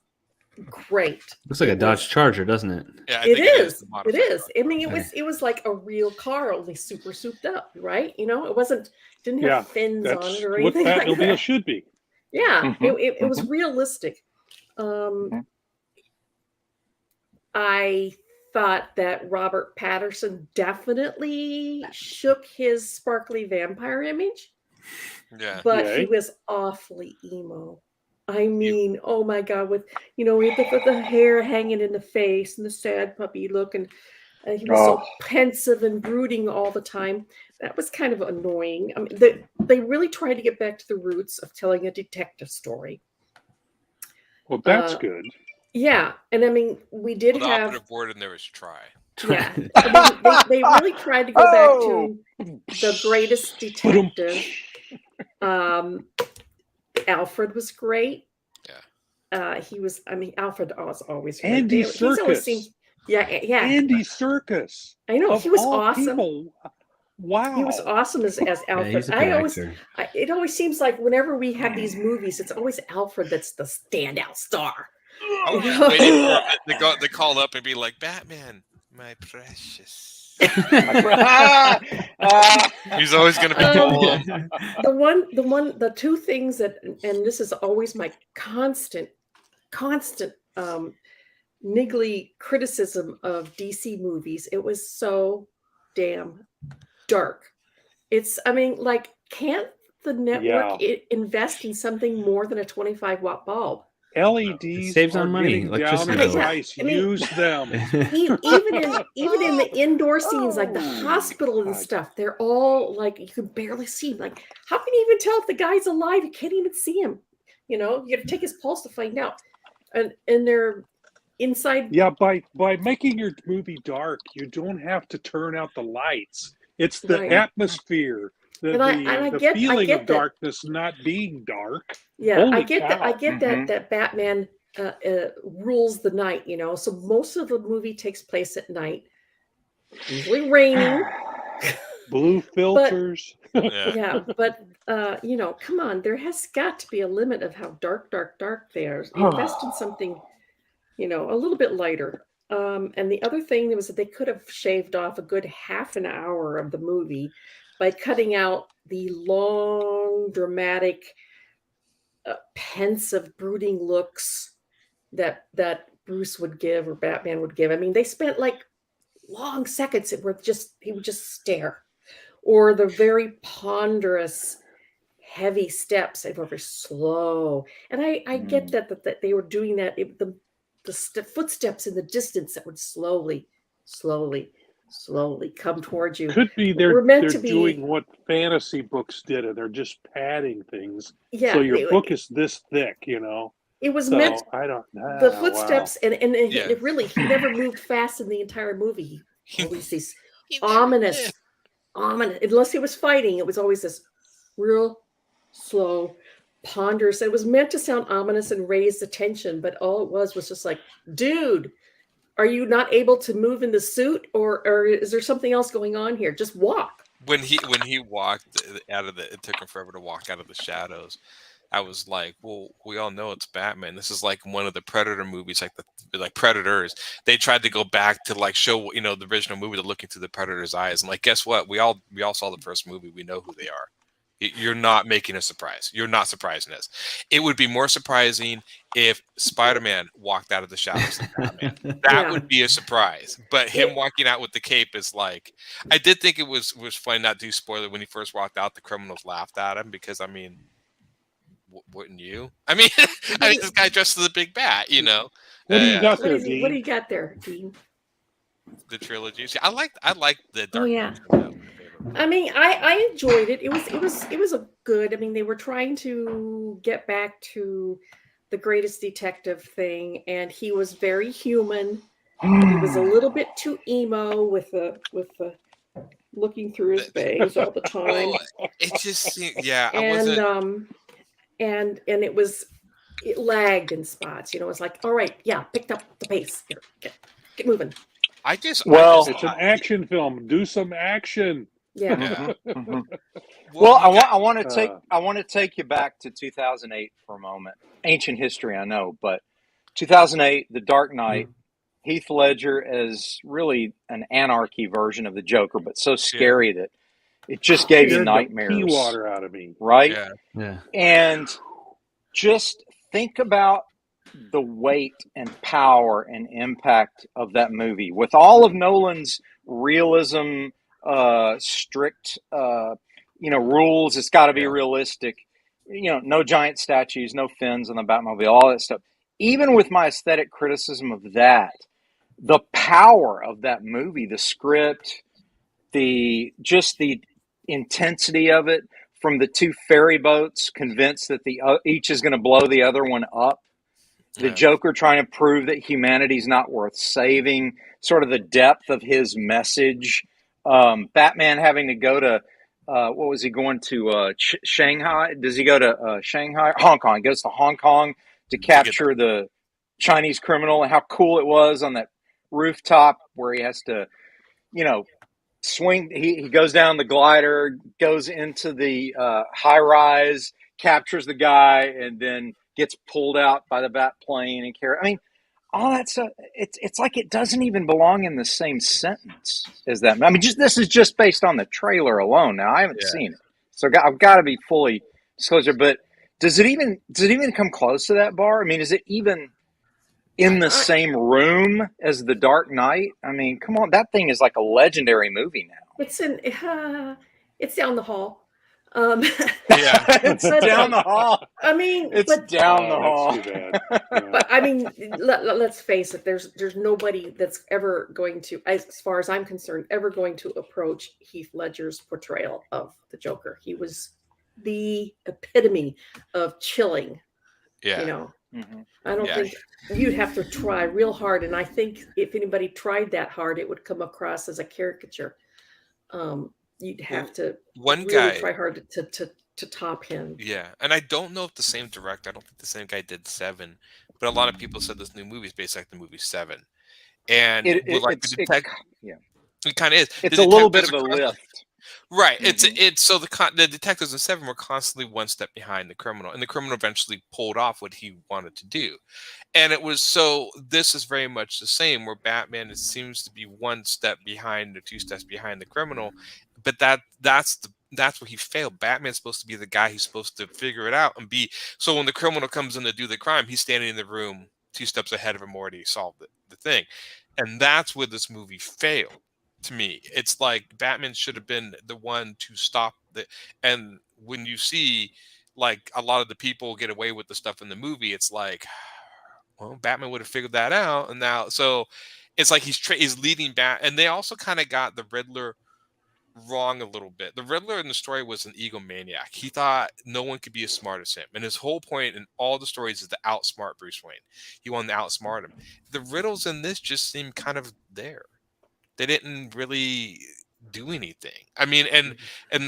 great. Looks like a Dodge Charger, doesn't it? Yeah, it is. It is. I mean, it was like a real car, only super souped up, right? It didn't have fins on it or anything like that. What Batmobile should be. Yeah, it was realistic. I thought that Robert Pattinson definitely shook his sparkly vampire image. Yeah. But he was awfully emo. I mean, oh my God, with the hair hanging in the face and the sad puppy look, and he was so pensive and brooding all the time. That was kind of annoying. I mean, they really tried to get back to the roots of telling a detective story. Well, that's good. Yeah, and I mean, we did the have operative word in there is try. Yeah, I mean, they really tried to go back to the greatest detective. Alfred was great. Yeah. He was. I mean, Alfred was always great. Andy He's always seemed. Yeah. Andy Serkis. I know he was awesome. People. Wow. He was awesome as Alfred. He's a good actor. It always seems like whenever we have these movies, it's always Alfred that's the standout star. I was just waiting for they call up and be like, Batman, my precious. He's always going to be the two things that, and this is always my constant niggly criticism of DC movies. It was so damn dark. Can't the network invest in something more than a 25-watt bulb? LEDs saves on money. Down in price. Use them. Even in the indoor scenes, like the hospital and stuff, they're all like you can barely see him. Like, how can you even tell if the guy's alive? You can't even see him. You got to take his pulse to find out. And they're inside. Yeah, by making your movie dark, you don't have to turn out the lights. It's the atmosphere. The feeling of darkness not being dark. Yeah, I get that Batman rules the night, So most of the movie takes place at night, usually raining. Blue filters. But come on, there has got to be a limit of how dark they are. Invest in something, a little bit lighter. And the other thing was that they could have shaved off a good half an hour of the movie by cutting out the long, dramatic, pensive, brooding looks that Bruce would give or Batman would give. I mean, they spent like long seconds where he would just stare, or the very ponderous, heavy steps. They were very slow, and I get that they were doing that. The footsteps in the distance that would slowly come towards you. Could be they're doing what fantasy books did, and they're just padding things. Yeah, so your book is this thick, It was meant. I don't know. The footsteps, and it really, he never moved fast in the entire movie. He always these ominous. Unless he was fighting, it was always this real slow, ponderous. It was meant to sound ominous and raise the tension, but all it was just like, dude. Are you not able to move in the suit, or is there something else going on here? Just walk. When he walked out of it took him forever to walk out of the shadows. I was like, well, we all know it's Batman. This is like one of the Predator movies, like Predators. They tried to go back to like show, the original movie, to looking through the Predator's eyes. And like, guess what? We all saw the first movie. We know who they are. You're not making a surprise. You're not surprising us. It would be more surprising if SpiderMan walked out of the shadows like Batman. That would be a surprise. But him walking out with the cape is like, I did think it was funny, not to spoiler, when he first walked out, the criminals laughed at him because, I mean, wouldn't you? I mean, this guy dressed as a big bat, What do you got there, Dean? What do you got there, Dean? The trilogy. See, I like the Dark. Oh yeah. I mean, I enjoyed it. It was a good. I mean, they were trying to get back to the greatest detective thing, and he was very human. He was a little bit too emo with the looking through his bangs all the time. It just seemed, yeah. And it lagged in spots. It's like, all right, yeah, picked up the pace. Here, get moving. It's an action film. Do some action. Yeah. Well, I want to take you back to 2008 for a moment. Ancient history, I know, but 2008, The Dark Knight, Heath Ledger as really an anarchy version of the Joker, but so scary that it just gave you nightmares. Pee water out of me, right? Yeah. And just think about the weight and power and impact of that movie with all of Nolan's realism. Strict rules. It's got to be realistic. no giant statues, no fins on the Batmobile, all that stuff. Even with my aesthetic criticism of that, the power of that movie, the script, the intensity of it, from the two ferry boats convinced that each is going to blow the other one up, the Joker trying to prove that humanity's not worth saving, sort of the depth of his message, Batman having to go to what was he going to Shanghai? Does he go to Shanghai? Hong Kong. He goes to Hong Kong to capture the Chinese criminal, and how cool it was on that rooftop where he has to, swing. He goes down the glider, goes into the high rise, captures the guy, and then gets pulled out by the bat plane and carry. I mean, all that stuff. It's like it doesn't even belong in the same sentence as that. I mean, this is just based on the trailer alone. Now I haven't seen it, so I've got to be fully disclosure. But does it even come close to that bar? I mean, is it even in the same room as The Dark Knight? I mean, come on, that thing is like a legendary movie now. It's down the hall. It's down the hall. I mean, it's down the hall. That's too bad. Yeah. But I mean, let's face it. There's nobody that's ever going to, as far as I'm concerned, ever going to approach Heath Ledger's portrayal of the Joker. He was the epitome of chilling. Yeah. I don't think you'd have to try real hard. And I think if anybody tried that hard, it would come across as a caricature. You'd have to try hard to top him. Yeah. And I don't know if the same director, I don't think the same guy did Seven, but a lot of people said this new movie is based like the movie Seven. And it kind of is. It's a little bit of a lift. Right. It's so the detectives in Seven were constantly one step behind the criminal, and the criminal eventually pulled off what he wanted to do. And it was this is very much the same, where Batman seems to be one step behind or two steps behind the criminal, but that's where he failed. Batman's supposed to be the guy who's supposed to figure it out and be, so when the criminal comes in to do the crime, he's standing in the room two steps ahead of him, already solved the thing. And that's where this movie failed. To me, it's like Batman should have been the one to stop and when you see like a lot of the people get away with the stuff in the movie, it's like, well, Batman would have figured that out, and now so it's like he's leading back. And they also kind of got the Riddler wrong a little bit. The Riddler in the story was an egomaniac. He thought no one could be as smart as him, and his whole point in all the stories is to outsmart Bruce Wayne. He wanted to outsmart him. The riddles in this just seem kind of there. They didn't really do anything. I mean, and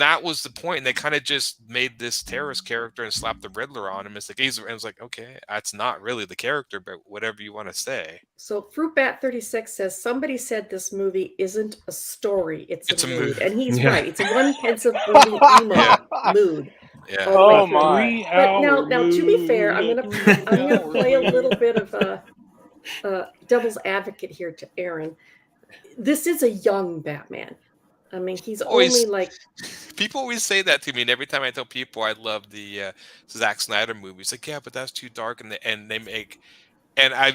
that was the point. And they kind of just made this terrorist character and slapped the Riddler on him. It's like, and I was like, okay, that's not really the character, but whatever you want to say. So Fruitbat36 says, somebody said this movie isn't a story, it's a mood. And he's right. It's a one pensive brooding emo mood. Yeah. Oh my. But now to be fair, I'm gonna play a little bit of devil's advocate here to Aaron. This is a young Batman. I mean, he's only like... People always say that to me, and every time I tell people I love the Zack Snyder movies, like, yeah, but that's too dark, and they make... And I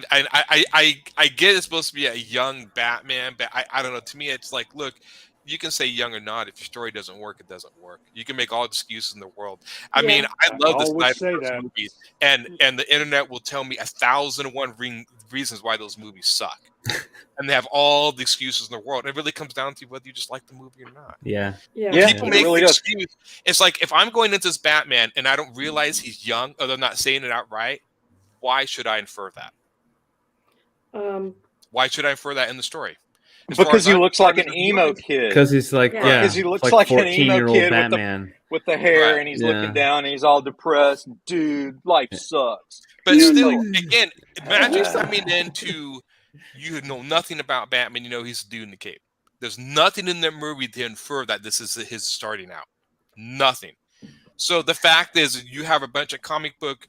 get it's supposed to be a young Batman, but I don't know. To me, it's like, look, you can say young or not. If your story doesn't work, it doesn't work. You can make all the excuses in the world. I mean, I love the Snyder movies, and the internet will tell me 1,001 reasons why those movies suck. And they have all the excuses in the world. And it really comes down to whether you just like the movie or not. Yeah. People make the excuse. It's like, if I'm going into this Batman and I don't realize he's young, or they're not saying it outright, why should I infer that? Why should I infer that in the story? Because he looks like an emo kid. Because he's like, because he looks like an emo kid Batman with the hair, and he's looking down, and he's all depressed. Dude, life sucks. But still, again, imagine coming into, you know nothing about Batman. You know he's a dude in the cape. There's nothing in that movie to infer that this is his starting out. Nothing. So the fact is, you have a bunch of comic book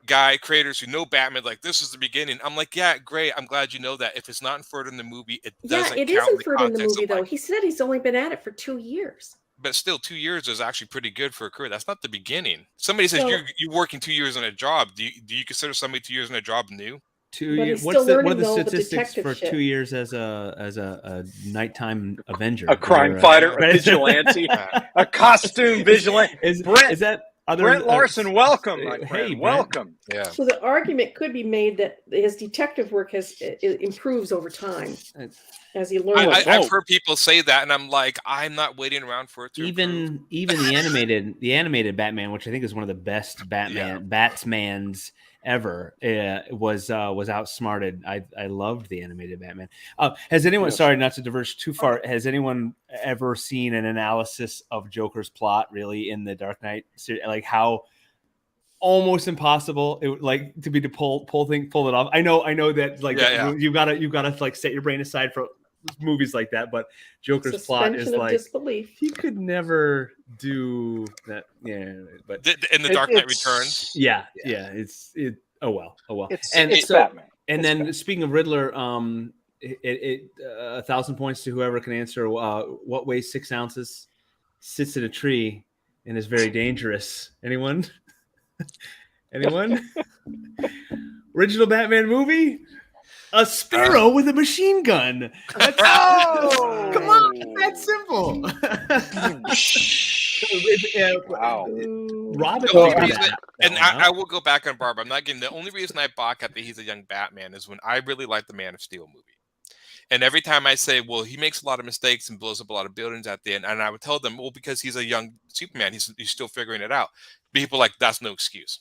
guy creators who know Batman, like, this is the beginning. I'm like, yeah, great. I'm glad you know that. If it's not inferred in the movie, it doesn't count. It is inferred in the movie, though. He said he's only been at it for 2 years. But still, 2 years is actually pretty good for a career. That's not the beginning. Somebody says you're working 2 years in a job. Do you consider somebody 2 years in a job new? 2 years. What are the statistics for 2 years as a nighttime Avenger? A crime fighter, a vigilante, a costume vigilante. Is that Brent Larson, welcome, my friend. Hey, welcome. Yeah. So the argument could be made that his detective work improves over time as he learns. I've heard people say that, and I'm like, I'm not waiting around for it to improve. Even the animated Batman, which I think is one of the best Batmans ever, was outsmarted. I loved the animated Batman. Has anyone? Sorry, not to diverge too far. Has anyone ever seen an analysis of Joker's plot really in the Dark Knight series? Like how almost impossible it would like to be to pull it off. I know that like you gotta like set your brain aside for movies like that, but Joker's plot is like disbelief. He could never do that. Yeah, but in the Dark Knight Returns. Yeah. Oh well. It's Batman. And then speaking of Riddler, 1,000 points to whoever can answer. What weighs 6 ounces, sits in a tree, and is very dangerous? Anyone? Original Batman movie? A sparrow with a machine gun. Come on, that's simple. Wow. Robin. I will go back on Barbara. I'm not getting the only reason I balk at that he's a young Batman is when I really like the Man of Steel movie. And every time I say, well, he makes a lot of mistakes and blows up a lot of buildings at the end, and I would tell them, well, because he's a young Superman, he's still figuring it out. People are like, that's no excuse.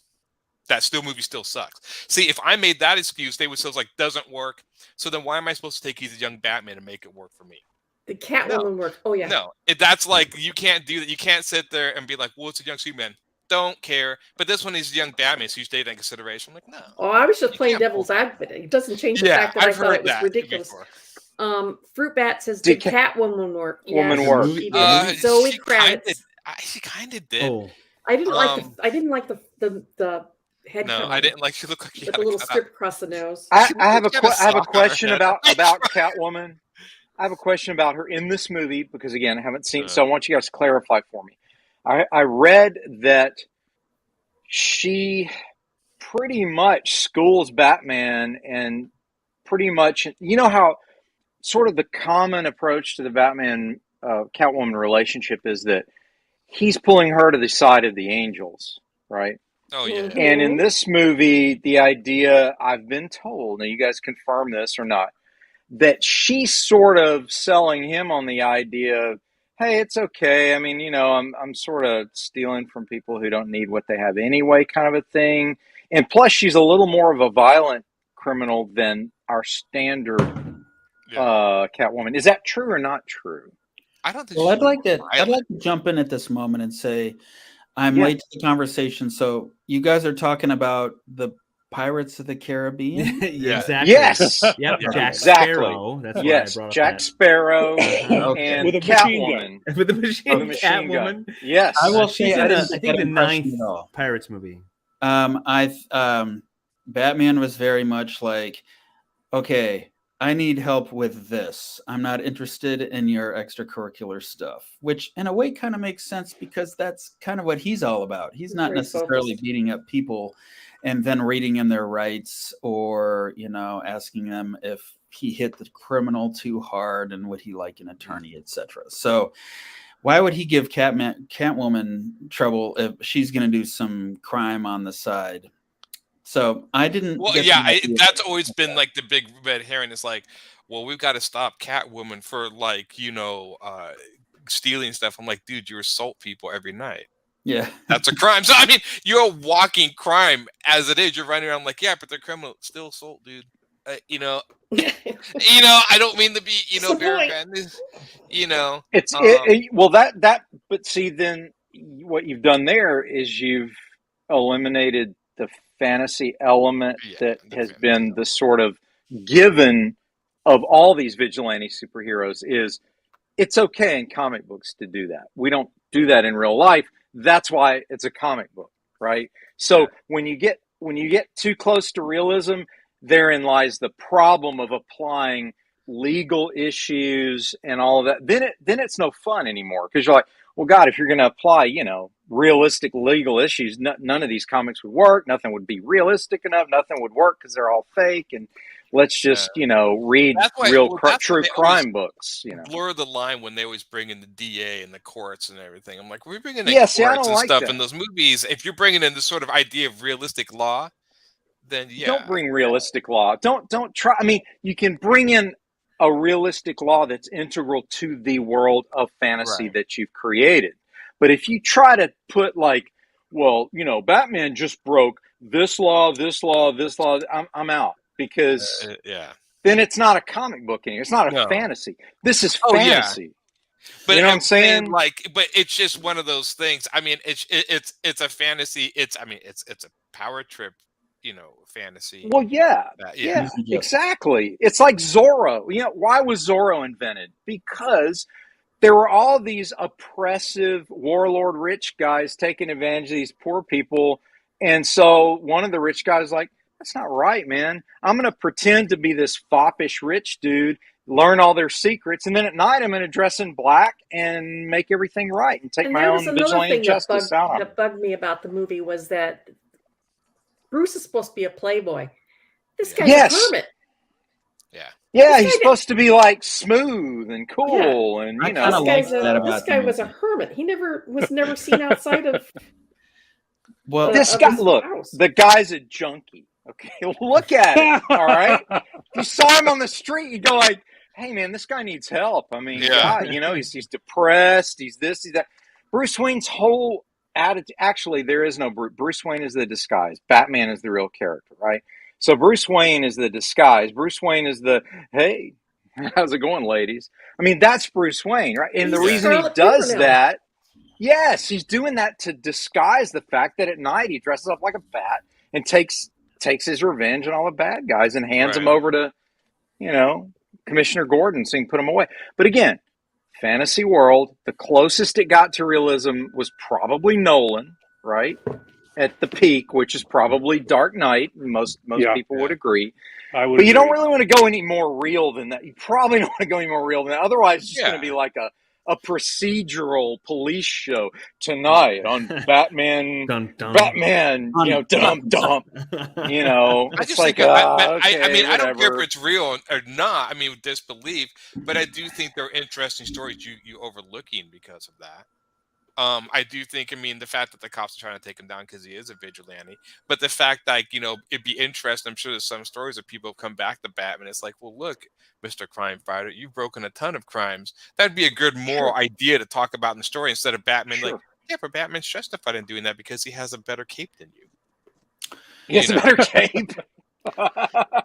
That Steel movie still sucks. See, if I made that excuse, they would still like, doesn't work. So then why am I supposed to take he's a young Batman and make it work for me? The Catwoman work. Oh, yeah. No, that's like, you can't do that. You can't sit there and be like, well, it's a young Superman. Don't care. But this one is a young Batman, so you take that in consideration. I'm like, no. Oh, I was just playing devil's advocate. It doesn't change the fact that I thought it was ridiculous. Fruit Bat says, did Catwoman work? Woman work. She did. Zoe Kravitz. She kind of did. Oh. I didn't like the head. No, I didn't like. She looked like with a little strip across the nose. I have a question about Catwoman. I have a question about her in this movie because again, I haven't seen. So I want you guys to clarify for me. I read that she pretty much schools Batman and pretty much, you know how sort of the common approach to the Batman Catwoman relationship is that he's pulling her to the side of the angels, right? Oh, yeah. And in this movie, the idea, I've been told, now you guys confirm this or not, that she's sort of selling him on the idea of, hey, it's okay. I mean, you know, I'm sort of stealing from people who don't need what they have anyway, kind of a thing. And plus, she's a little more of a violent criminal than our standard Catwoman. Is that true or not true? I don't think. Well, I'd like to jump in at this moment and say I'm late to the conversation. So you guys are talking about the Pirates of the Caribbean? Exactly. Yes. Yep. Jack exactly. Sparrow. That's yes. why I brought Jack up Sparrow and with a Catwoman. With a machine Catwoman. Gun. Yes. I will say I think the 9th Pirates movie. Batman was very much like, okay, I need help with this. I'm not interested in your extracurricular stuff, which in a way kind of makes sense because that's kind of what he's all about. He's not necessarily beating up people and then reading in their rights or, you know, asking them if he hit the criminal too hard and would he like an attorney, etc. So why would he give Catwoman trouble if she's going to do some crime on the side? So I didn't. Well, that's always been like the big red herring. Is like, well, we've got to stop Catwoman for like, you know, stealing stuff. I'm like, dude, you assault people every night. Yeah, that's a crime. So I mean, you're a walking crime as it is. You're running around like, yeah, but they're criminal. Still assault, dude. You know, I don't mean to be, you know, very offended. You know, well but see, then what you've done there is you've eliminated the fantasy element that has been the sort of given of all these vigilante superheroes. Is it's okay in comic books to do that. We don't do that in real life. That's why it's a comic book, right? So when you get too close to realism, therein lies the problem of applying legal issues and all of that. Then it's no fun anymore because you're like, well, God, if you're going to apply, you know, realistic legal issues, none of these comics would work. Nothing would be realistic enough. Nothing would work because they're all fake. And let's just read true crime books. Blur the line when they always bring in the DA and the courts and everything. I'm like, we're bringing in courts I don't and like stuff that. in those movies. If you're bringing in this sort of idea of realistic law, then don't bring realistic law. Don't try. I mean, you can bring in a realistic law that's integral to the world of fantasy that you've created. But if you try to put Batman just broke this law, this law, this law, I'm out, because then it's not a comic book anymore. It's not a fantasy. This is fantasy. Yeah. But you know what I'm saying? But it's just one of those things. I mean, it's a fantasy. It's a power trip, fantasy. Well, yeah, exactly. It's like Zorro. Why was Zorro invented? Because there were all these oppressive warlord rich guys taking advantage of these poor people. And so one of the rich guys was like, that's not right, man. I'm going to pretend to be this foppish rich dude, learn all their secrets, and then at night I'm going to dress in black and make everything right and take my own vigilante justice out on it. That bugged me about the movie was that Bruce is supposed to be a playboy. This guy's a hermit. Yeah, he's supposed to be like smooth and cool, and this guy was a hermit. He was never seen outside of. Well, this guy, look, the guy's a junkie. Okay, look at it. All right, if you saw him on the street, you'd go like, "Hey, man, this guy needs help." I mean, he's depressed. He's this, he's that. Bruce Wayne's whole attitude. Actually, there is no Bruce. Bruce Wayne is the disguise. Batman is the real character, right? So Bruce Wayne is the disguise. Bruce Wayne is the, hey, how's it going, ladies? I mean, that's Bruce Wayne, right? And the reason he does that, yes, he's doing that to disguise the fact that at night he dresses up like a bat and takes his revenge on all the bad guys and hands them over to, Commissioner Gordon so he can put them away. But again, fantasy world, the closest it got to realism was probably Nolan, right? At the peak, which is probably Dark Knight. Most people would agree. But you don't really want to go any more real than that. You probably don't want to go any more real than that. Otherwise, it's just going to be like a procedural police show tonight on Batman. Dun, dun. Batman, dump. I just think I don't care if it's real or not. I mean, with disbelief, but I do think there are interesting stories you overlooking because of that. I do think, the fact that the cops are trying to take him down because he is a vigilante, but the fact that, it'd be interesting. I'm sure there's some stories of people come back to Batman. It's like, well, look, Mr. Crime Fighter, you've broken a ton of crimes. That'd be a good moral idea to talk about in the story instead of Batman but Batman's justified in doing that because he has a better cape than you. He has a better cape.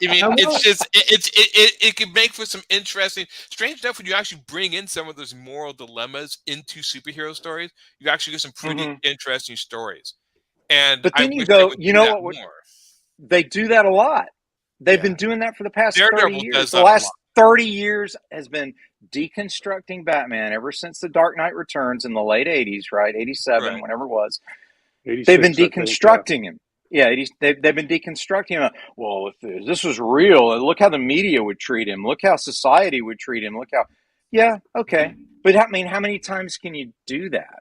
It's just it could make for some interesting, strange enough when you actually bring in some of those moral dilemmas into superhero stories. You actually get some pretty interesting stories. But then you go, they do that a lot. They've been doing that for the past 30 years. The last 30 years has been deconstructing Batman ever since The Dark Knight Returns in the late 80s, right? 87, whenever it was. They've been deconstructing him. Yeah, they've been deconstructing him. Well, if this was real, look how the media would treat him. Look how society would treat him. Look how... Yeah, okay. But how many times can you do that?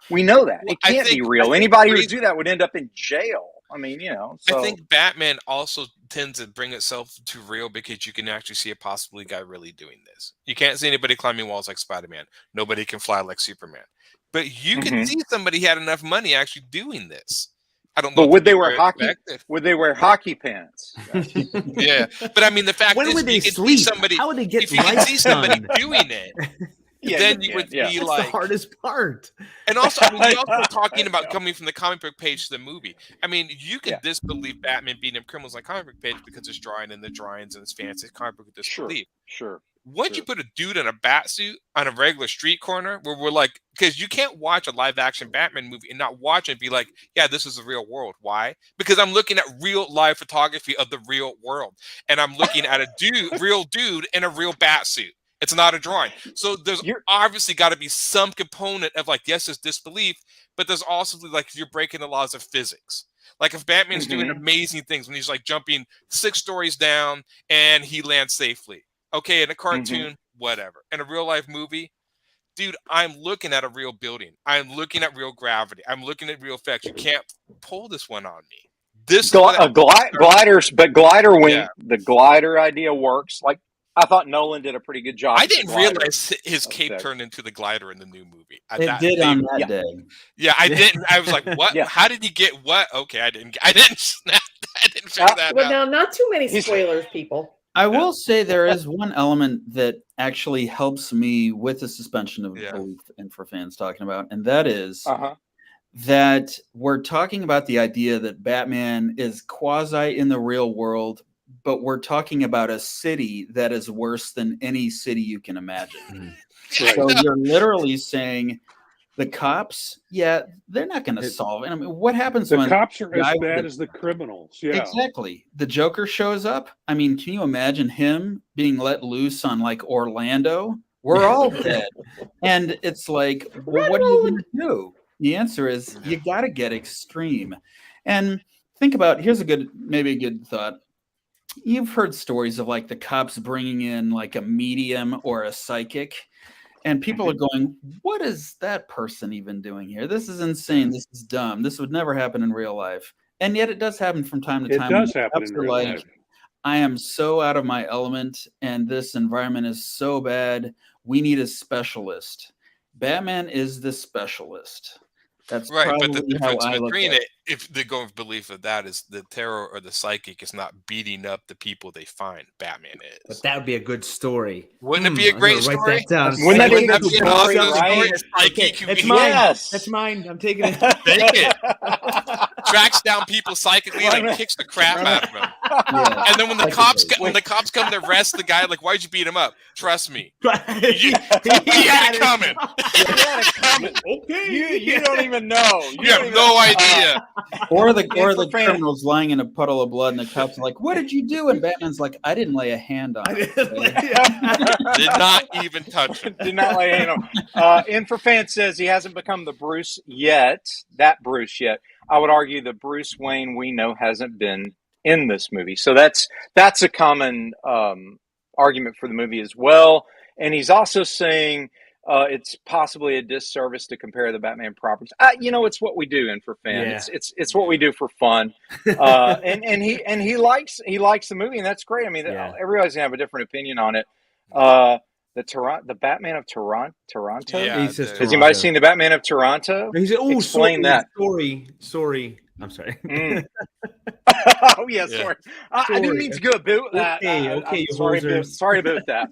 We know that. It can't be real. Anybody who would do that would end up in jail. So. I think Batman also tends to bring itself to real because you can actually see a possible guy really doing this. You can't see anybody climbing walls like SpiderMan. Nobody can fly like Superman. But you can see somebody had enough money actually doing this. I don't know. But would they wear hockey? Would they wear hockey pants? Yeah, but the fact is, would they sleep? How would they get? If you can see somebody doing it, then you would be that's like the hardest part. And also, we also talking about coming from the comic book page to the movie. You can disbelieve Batman beating up criminals on comic book page because it's drawing in the drawings and it's fancy comic book disbelief. Sure. Once you put a dude in a bat suit on a regular street corner where we're like, because you can't watch a live action Batman movie and not watch it and be like, yeah, this is the real world. Why? Because I'm looking at real live photography of the real world. And I'm looking at a real dude in a real bat suit. It's not a drawing. So there's obviously got to be some component of like, yes, there's disbelief, but there's also like, if you're breaking the laws of physics. Like if Batman's doing amazing things when he's like jumping 6 stories down and he lands safely. Okay, in a cartoon, whatever. In a real life movie, dude, I'm looking at a real building. I'm looking at real gravity. I'm looking at real effects. You can't pull this one on me. This gliders, but glider wing, the glider idea works. Like I thought Nolan did a pretty good job. I didn't realize his cape turned into the glider in the new movie. It did on that day. Yeah, I didn't. I was like, "What? How did he get what?" Okay, I didn't snap. I didn't figure that but out. Now, not too many spoilers, people. I will say there is one element that actually helps me with the suspension of belief, and for fans talking about, and that is that we're talking about the idea that Batman is quasi in the real world, but we're talking about a city that is worse than any city you can imagine. So you're literally saying the cops, they're not going to solve it. I mean, what happens when the cops are as bad as the criminals? Yeah, exactly. The Joker shows up. I mean, can you imagine him being let loose on like Orlando? We're all dead. And it's like, well, what are you going to do? The answer is you got to get extreme. And think about, here's maybe a good thought. You've heard stories of like the cops bringing in like a medium or a psychic, and people are going, what is that person even doing here? This is insane. This is dumb. This would never happen in real life. And yet it does happen from time to time. It does happen in real life. I am so out of my element and this environment is so bad. We need a specialist. Batman is the specialist. That's right, probably but the difference how I between it, if the going belief of that is the terror or the psychic is not beating up the people they find, Batman is. But that would be a good story. Wouldn't it be a great story? Write that down. Wouldn't that be a good story? right? Okay, that's mine. That's mine. I'm taking it. Take it. Tracks down people psychically, like kicks the crap out of them. Yeah. And then when the cops come to arrest the guy, like, why'd you beat him up? Trust me, he had it coming. Okay, you don't even know. You have no idea. Or the criminal's lying in a puddle of blood, and the cops are like, "What did you do?" And Batman's like, "I didn't lay a hand on it. Did not even touch it. Did not lay a hand on." In for Fan says he hasn't become the Bruce yet. That Bruce yet. I would argue the Bruce Wayne we know hasn't been in this movie. So that's a common argument for the movie as well. And he's also saying it's possibly a disservice to compare the Batman properties. It's what we do in for Fan. Yeah. It's what we do for fun. And he likes the movie, and that's great. I mean, everybody's gonna have a different opinion on it. The Batman of Toronto. Yeah, has anybody seen the Batman of Toronto? He said, explain that. Sorry. I'm sorry. Oh yeah, sorry. I didn't mean to go about that. Okay, sorry about that.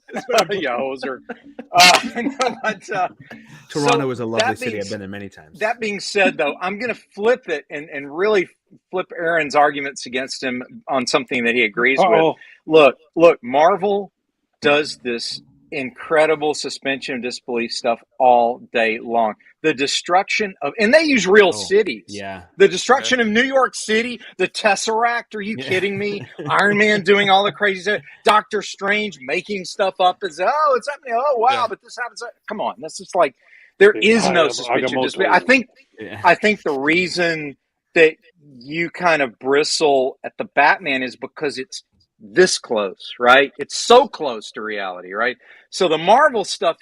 Yeah, hoser. Toronto is a lovely city. I've been there many times. That being said, though, I'm going to flip it and really flip Aaron's arguments against him on something that he agrees with. Look, Marvel does this incredible suspension of disbelief stuff all day long. The destruction of, and they use real cities. Yeah. The destruction of New York City, the Tesseract. Are you kidding me? Iron Man doing all the crazy stuff. Doctor Strange making stuff up as, it's happening. Oh, wow. But this happens. Come on. This is like, there is no suspension of disbelief. I think the reason that you kind of bristle at the Batman is because it's this close, right? It's so close to reality, right? So the Marvel stuff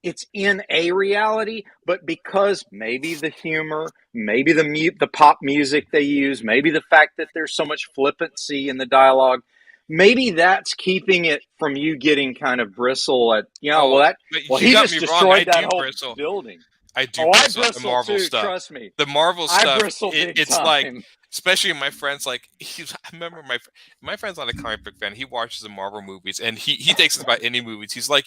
it's in a reality, but because maybe the humor, maybe the pop music they use, maybe the fact that there's so much flippancy in the dialogue, maybe that's keeping it from you getting kind of bristle at, he just destroyed that whole building. I bristle at the Marvel stuff. Trust me. The Marvel stuff, it's time. like, especially my friends, like I remember my friend's not a comic book fan. He watches the Marvel movies, and he takes it about any movies. He's like,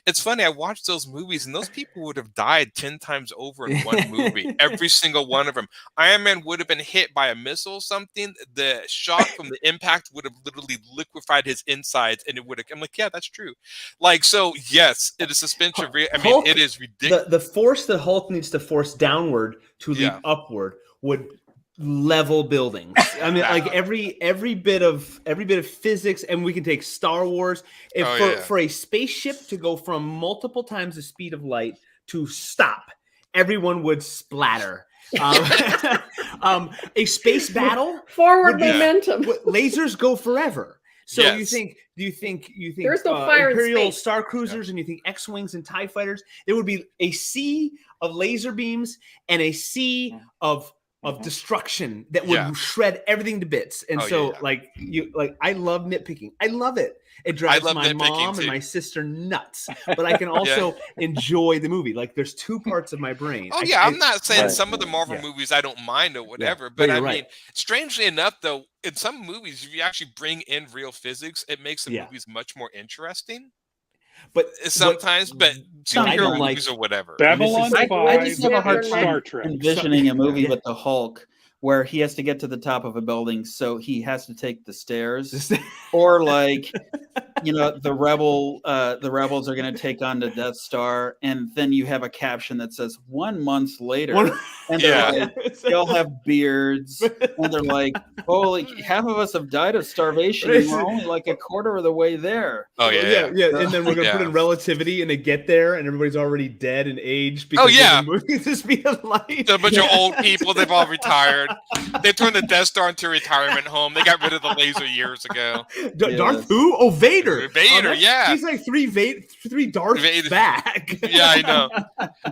it's funny. I watched those movies, and those people would have died 10 times over in one movie. Every single one of them. Iron Man would have been hit by a missile, something. The shock from the impact would have literally liquefied his insides, and it would have. I'm like, yeah, that's true. Like, so yes, it is suspension. Hulk, it is ridiculous. The force that Hulk needs to force downward to leap upward would level buildings. I mean, like every bit of physics, and we can take Star Wars. For a spaceship to go from multiple times the speed of light to stop, everyone would splatter. A space battle, forward momentum. Lasers go forever. So do you think there's no fire Imperial in space. Star Cruisers and you think X-Wings and TIE Fighters, there would be a sea of laser beams and a sea of of destruction that would shred everything to bits. And I love nitpicking. I love it. It drives my mom and my sister nuts, but I can also enjoy the movie. Like there's two parts of my brain. I'm not saying some of the Marvel movies I don't mind or whatever, but I mean, strangely enough, though, in some movies, if you actually bring in real physics, it makes the movies much more interesting. But sometimes, superhero movies or whatever. Babylon 5, I just have a hard Star time Trek. envisioning a movie with the Hulk where he has to get to the top of a building, so he has to take the stairs, or like, the rebels are going to take on the Death Star, and then you have a caption that says 1 month later, and they all have beards, and they're like, holy, half of us have died of starvation, and we're only like a quarter of the way there. And then we're going to put in relativity, and they get there, and everybody's already dead and aged because of the movie, the speed of light. A bunch of old people, they've all retired. They turned the Death Star into a retirement home. They got rid of the laser years ago. Darth who? Oh, Vader. Vader, He's like three Darths back. Yeah, I know.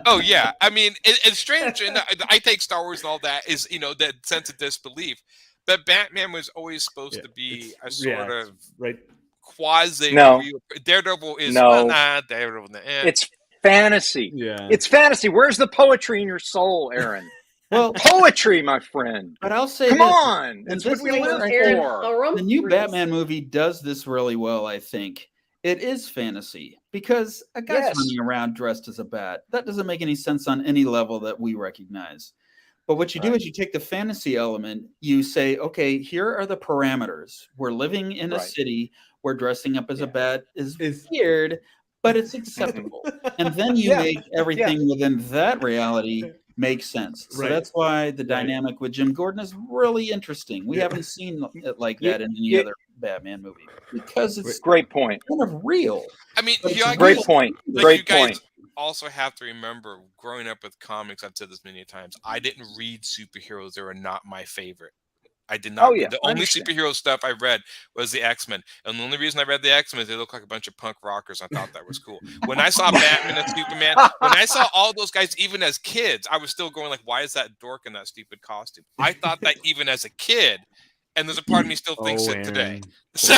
Oh, yeah. I mean, it's strange. And I take Star Wars and all that is, that sense of disbelief. But Batman was always supposed to be a sort of quasi. No. Daredevil is Daredevil. It's fantasy. Yeah. It's fantasy. Where's the poetry in your soul, Aaron? Well, poetry, my friend. But I'll say, come on, that's what we live for. The new Batman movie does this really well. I think it is fantasy because a guy's running around dressed as a bat. That doesn't make any sense on any level that we recognize. But what you do is you take the fantasy element. You say, okay, here are the parameters. We're living in a city where dressing up as a bat is weird, but it's acceptable. And then you make everything within that reality makes sense. So that's why the dynamic with Jim Gordon is really interesting. We haven't seen it like that in any other Batman movie because it's great point. Kind of real. I mean, great point. Great point. Also have to remember, growing up with comics, I've said this many times, I didn't read superheroes. They were not my favorite. I did not. The only superhero stuff I read was the X-Men. And the only reason I read the X-Men is they look like a bunch of punk rockers. I thought that was cool. When I saw Batman and Superman, when I saw all those guys, even as kids, I was still going like, why is that dork in that stupid costume? I thought that even as a kid. And there's a part of me still thinks it today. So,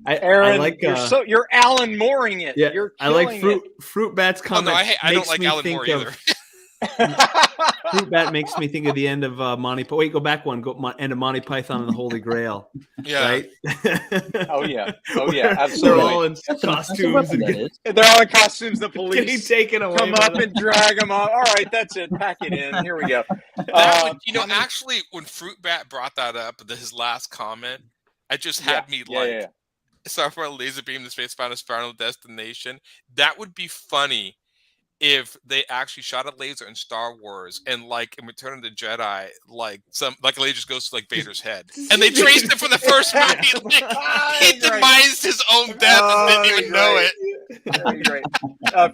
Aaron, I like, you're Alan Mooring it. Yeah, you're I like Fruit Bat's comment. I don't like Alan Moore either. Fruit Bat makes me think of the end of Monty. Wait, go back one. End of Monty Python and the Holy Grail. Yeah. Right? Oh yeah, absolutely. They're all in costumes. They're all in costumes. The police getting taken away. Come up and drag them off. All right, that's it. Pack it in. Here we go. Actually, when Fruit Bat brought that up, his last comment, it just had me like, sorry for a laser beam to space found a Final Destination. That would be funny if they actually shot a laser in Star Wars and like in Return of the Jedi, like a laser just goes to like Vader's head, and they traced it from the first movie. He demised his own death and didn't even know it. That'd be great.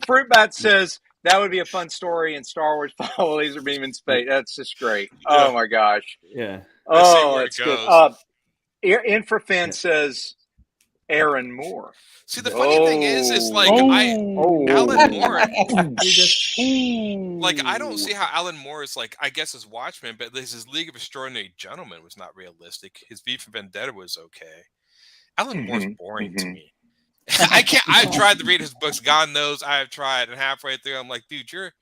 Fruit Bat says that would be a fun story in Star Wars. Follow laser beam in space. That's just great. Oh my gosh. Yeah. Oh, that's good. Infrafan says Aaron Moore. See, the funny thing is like Alan Moore. Like, I don't see how Alan Moore is like, I guess his Watchmen, but his League of Extraordinary Gentlemen was not realistic. His V for Vendetta was okay. Alan Moore's boring to me. I've tried to read his books. God knows I have tried, and halfway through, I'm like, dude, you're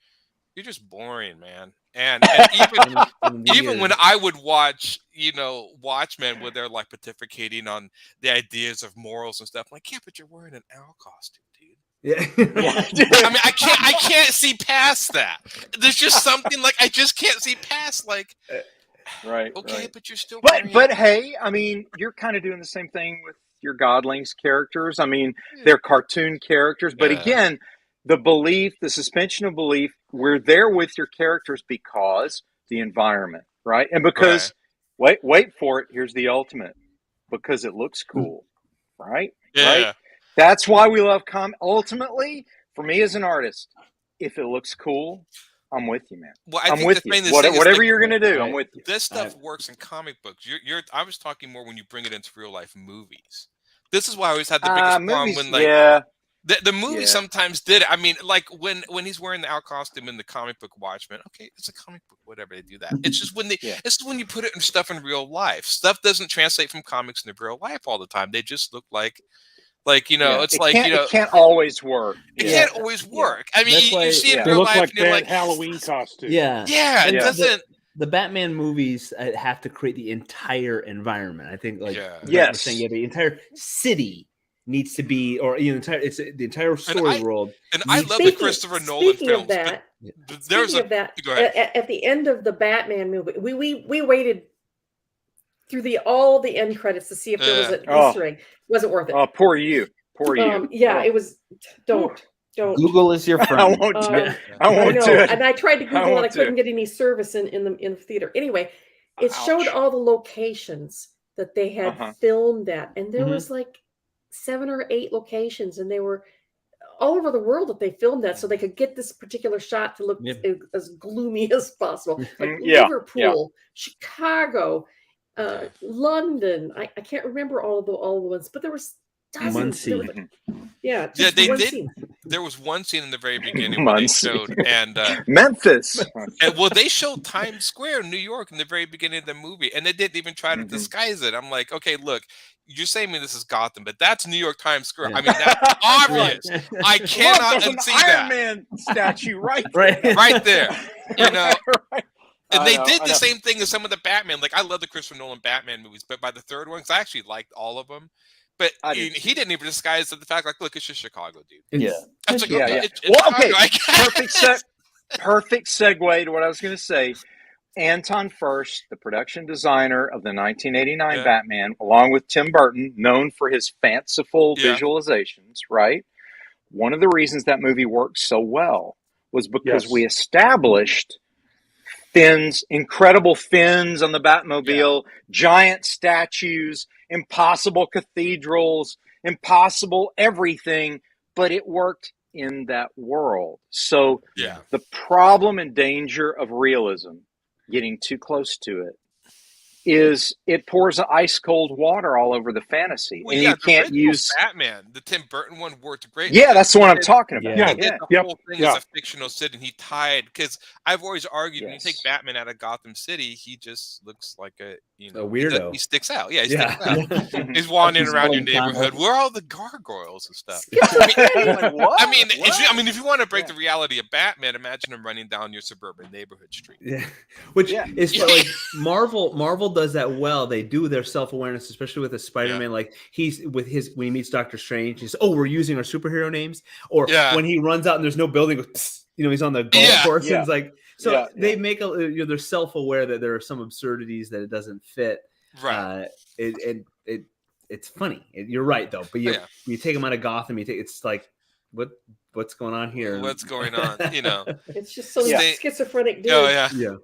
just boring, man. And even when I would watch, Watchmen, where they're like pontificating on the ideas of morals and stuff, I'm like, yeah, but you're wearing an owl costume, dude. Yeah. I mean, I can't see past that. There's just something like I just can't see past like. Right. But you're still. But hey, I mean, you're kind of doing the same thing with your Godlings characters. I mean, they're cartoon characters, but again, the belief, the suspension of belief, we're there with your characters because the environment, right? And because, wait for it, here's the ultimate, because it looks cool, right? Yeah. Right? That's why we love ultimately, for me as an artist, if it looks cool, I'm with you, man. Well, I'm with you. Whatever you're going to do, I'm with you. This stuff works in comic books. I was talking more when you bring it into real life movies. This is why I always had the biggest problem when The movie sometimes did it. I mean, like when he's wearing the owl costume in the comic book Watchmen. Okay, it's a comic book, whatever, they do that. It's just when it's when you put it in stuff in real life. Stuff doesn't translate from comics into real life all the time. They just look like it's like it can't always work. It can't always work. I mean, you see it in They real look life, like and you're bad like Halloween costumes. Yeah, it doesn't. The Batman movies have to create the entire environment. I think, like, saying, the entire city needs to be, or it's the entire story world. And I love the Christopher Nolan films. Speaking of that, at the end of the Batman movie, we waited through all the end credits to see if there was an Easter egg. Wasn't worth it. Oh, poor you. It was. Don't. Google is your friend. I won't do it. I won't do it. And I tried to Google and I couldn't get any service in the theater. Anyway, it showed all the locations that they had filmed at, and there was like 7 or 8 locations, and they were all over the world that they filmed that, so they could get this particular shot to look as gloomy as possible. Like Liverpool, Chicago, London. I can't remember all the ones, but there was dozens. They did. There was one scene in the very beginning where they showed, and Memphis. And they showed Times Square, New York, in the very beginning of the movie, and they didn't even try to disguise it. I'm like, okay, look, you're saying this is Gotham, but that's New York Times Square. I mean, that's obvious. I cannot unsee that. Iron Man statue right there. You know. And they did the same thing as some of the Batman. Like, I love the Christopher Nolan Batman movies, but by the third one, because I actually liked all of them. But he didn't even disguise the fact, like, look, it's just Chicago, dude. Yeah. I was like, perfect segue to what I was going to say. Anton Furst, the production designer of the 1989 Batman, along with Tim Burton, known for his fanciful visualizations, right? One of the reasons that movie worked so well was because we established incredible fins on the Batmobile, giant statues, impossible cathedrals, impossible everything, but it worked in that world. So the problem and danger of realism, getting too close to it, is it pours ice cold water all over the fantasy, and you can't use Batman. The Tim Burton one worked great. Yeah, that's the one I'm talking about. The whole thing is a fictional city, and he tied, because I've always argued when you take Batman out of Gotham City, he just looks like a weirdo. He sticks out. Yeah, he sticks out. He's wandering around your neighborhood. Where are all the gargoyles and stuff? I mean, if you want to break the reality of Batman, imagine him running down your suburban neighborhood street. Yeah, which is like Marvel does that well. They do their self-awareness, especially with a SpiderMan. Like when he meets Doctor Strange, he's we're using our superhero names. Or when he runs out and there's no building, goes, he's on the golf course and it's like they make they're self-aware that there are some absurdities that it doesn't fit. Right. It's funny. You're right though. But you take them out of Gotham, it's like what's going on here? What's going on? It's just so schizophrenic dude. Oh yeah.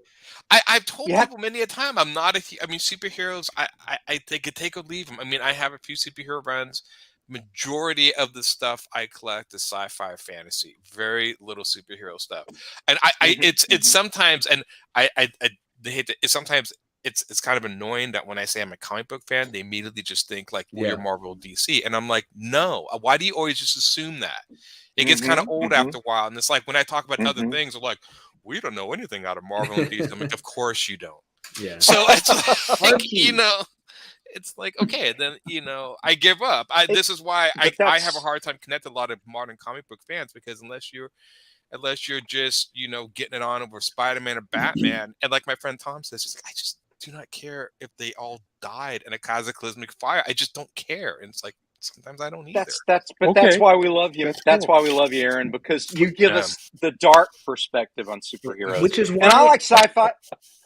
I've told people many a time I'm not superheroes. I could take or leave them. I mean, I have a few superhero runs. Majority of the stuff I collect is sci-fi, fantasy. Very little superhero stuff. And it's sometimes, and they hate to, sometimes it's kind of annoying that when I say I'm a comic book fan, they immediately just think like, well, you're Marvel, DC, and I'm like, no. Why do you always just assume that? It gets kind of old after a while, and it's like when I talk about other things, they're like, we don't know anything out of Marvel and DC. I'm like, of course you don't. Yeah. So it's like, it's like, okay, then, I give up. This is why I have a hard time connecting a lot of modern comic book fans, because unless you're just, getting it on over Spider-Man or Batman, and like my friend Tom says, I just do not care if they all died in a cataclysmic fire. I just don't care. And it's like, sometimes I don't either. That's why we love you. That's why we love you, Aaron, because you give us the dark perspective on superheroes. Which is why I like sci-fi.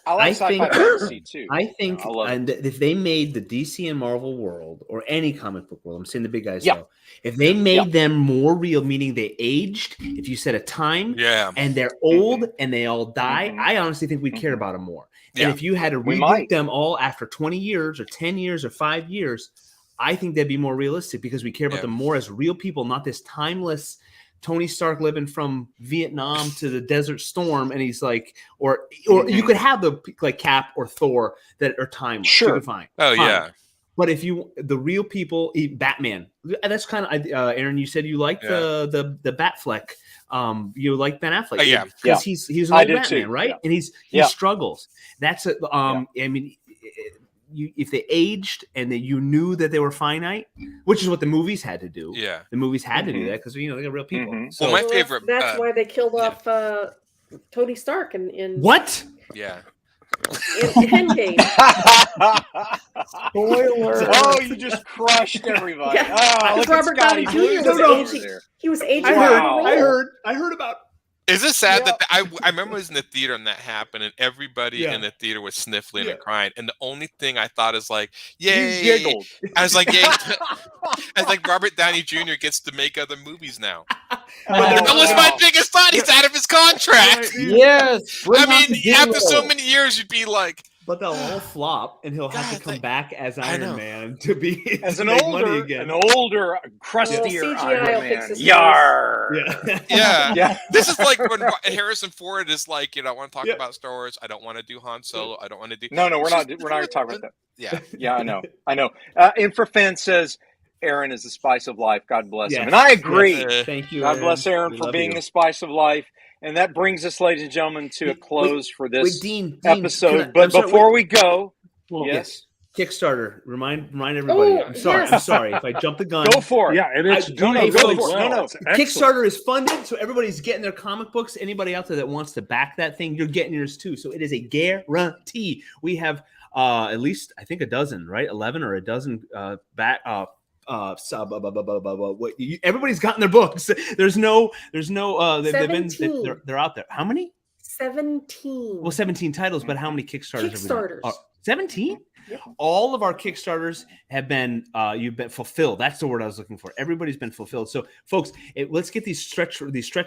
I like sci-fi fantasy too. I think if they made the DC and Marvel world, or any comic book world, I'm saying the big guys, though, if they made them more real, meaning they aged, if you set a time, and they're old and they all die, I honestly think we'd care about them more. And if you had to reboot them all after 20 years or 10 years or 5 years, I think they'd be more realistic, because we care about them more as real people, not this timeless Tony Stark living from Vietnam to the Desert Storm, and he's like, or you could have the like Cap or Thor that are timeless. Sure, fine. Oh, fine. But if the real people, Batman, that's kind of Aaron. You said you liked the Batfleck. You like Ben Affleck, yeah, because he's an old Batman, right? Yeah. And he struggles. That's it. I mean, if they aged and that you knew that they were finite, which is what the movies had to do. Yeah, the movies had to do that because they got real people. So my favorite. That's why they killed off Tony Stark in what? Yeah. In Endgame. Spoiler! Oh, you just crushed everybody. Yeah. Look Robert at Downey Jr. was aging. He was aging. I heard about. Is it sad that I remember I was in the theater and that happened, and everybody in the theater was sniffling and crying, and the only thing I thought is like, yay! I was like, yay! I was like, Robert Downey Jr. gets to make other movies now. That was my biggest thought. He's out of his contract. Yes. I mean, after so many years, you'd be like. But they'll all flop, and he'll have to come back as Iron Man to be as to an make older, money again. crustier Iron Man. Yar! Yeah. This is like when Harrison Ford is like, I want to talk about Star Wars. I don't want to do Han Solo. I don't want to do. No, we're not talking about that. Yeah, I know. Infrafan says Aaron is the spice of life. God bless him, and I agree. Thank you. God bless Aaron for being the spice of life. And that brings us, ladies and gentlemen, to a close for this episode. But before we go, yes, Kickstarter. Remind everybody. I'm sorry if I jumped the gun. Go for it. Yeah, and it's No. Kickstarter is funded, so everybody's getting their comic books. Anybody out there that wants to back that thing, you're getting yours too. So it is a guarantee. We have at least, I think, a dozen, right? 11 or a dozen back. Everybody's gotten their books. There's no they're out there. How many? 17. Well, 17 titles, but how many Kickstarters? 17? Yep. All of our Kickstarters have been you've been fulfilled. That's the word I was looking for. Everybody's been fulfilled. So, folks, let's get these stretch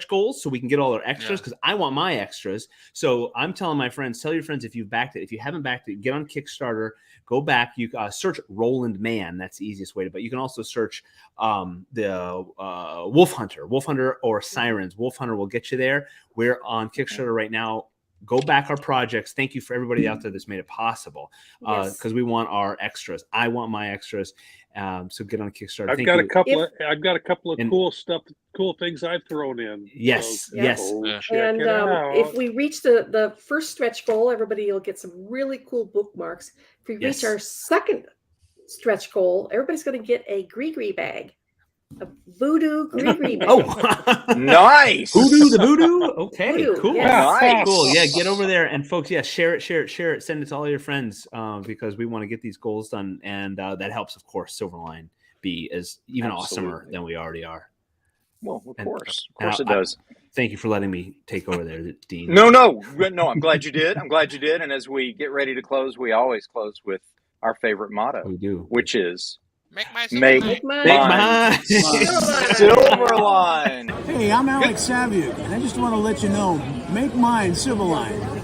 goals so we can get all our extras, because I want my extras. So I'm telling my friends, tell your friends if you've backed it. If you haven't backed it, get on Kickstarter. Go back. You search Roland Man. That's the easiest way to. But you can also search the Wolf Hunter, or Sirens. Wolf Hunter will get you there. We're on Kickstarter right now. Go back our projects. Thank you for everybody out there that's made it possible, because we want our extras. I want my extras. So get on Kickstarter. I've got a couple of cool things I've thrown in. Yes. And if we reach the first stretch goal, everybody will get some really cool bookmarks. If we reach our second stretch goal, everybody's going to get a Gree bag. A voodoo Gree bag. Oh, nice. Voodoo. Okay, Voodoo, cool. yes. Nice. Cool. Yeah, get over there, and folks, share it. Send it to all your friends, because we want to get these goals done, and that helps, of course, Silverline be as even awesomer than we already are. Well, of course it does. Thank you for letting me take over there, Dean. No. I'm glad you did. And as we get ready to close, we always close with our favorite motto. We do, which is Make mine Silverline. Hey, I'm Alex Saviuk, and I just want to let you know, make mine Silverline.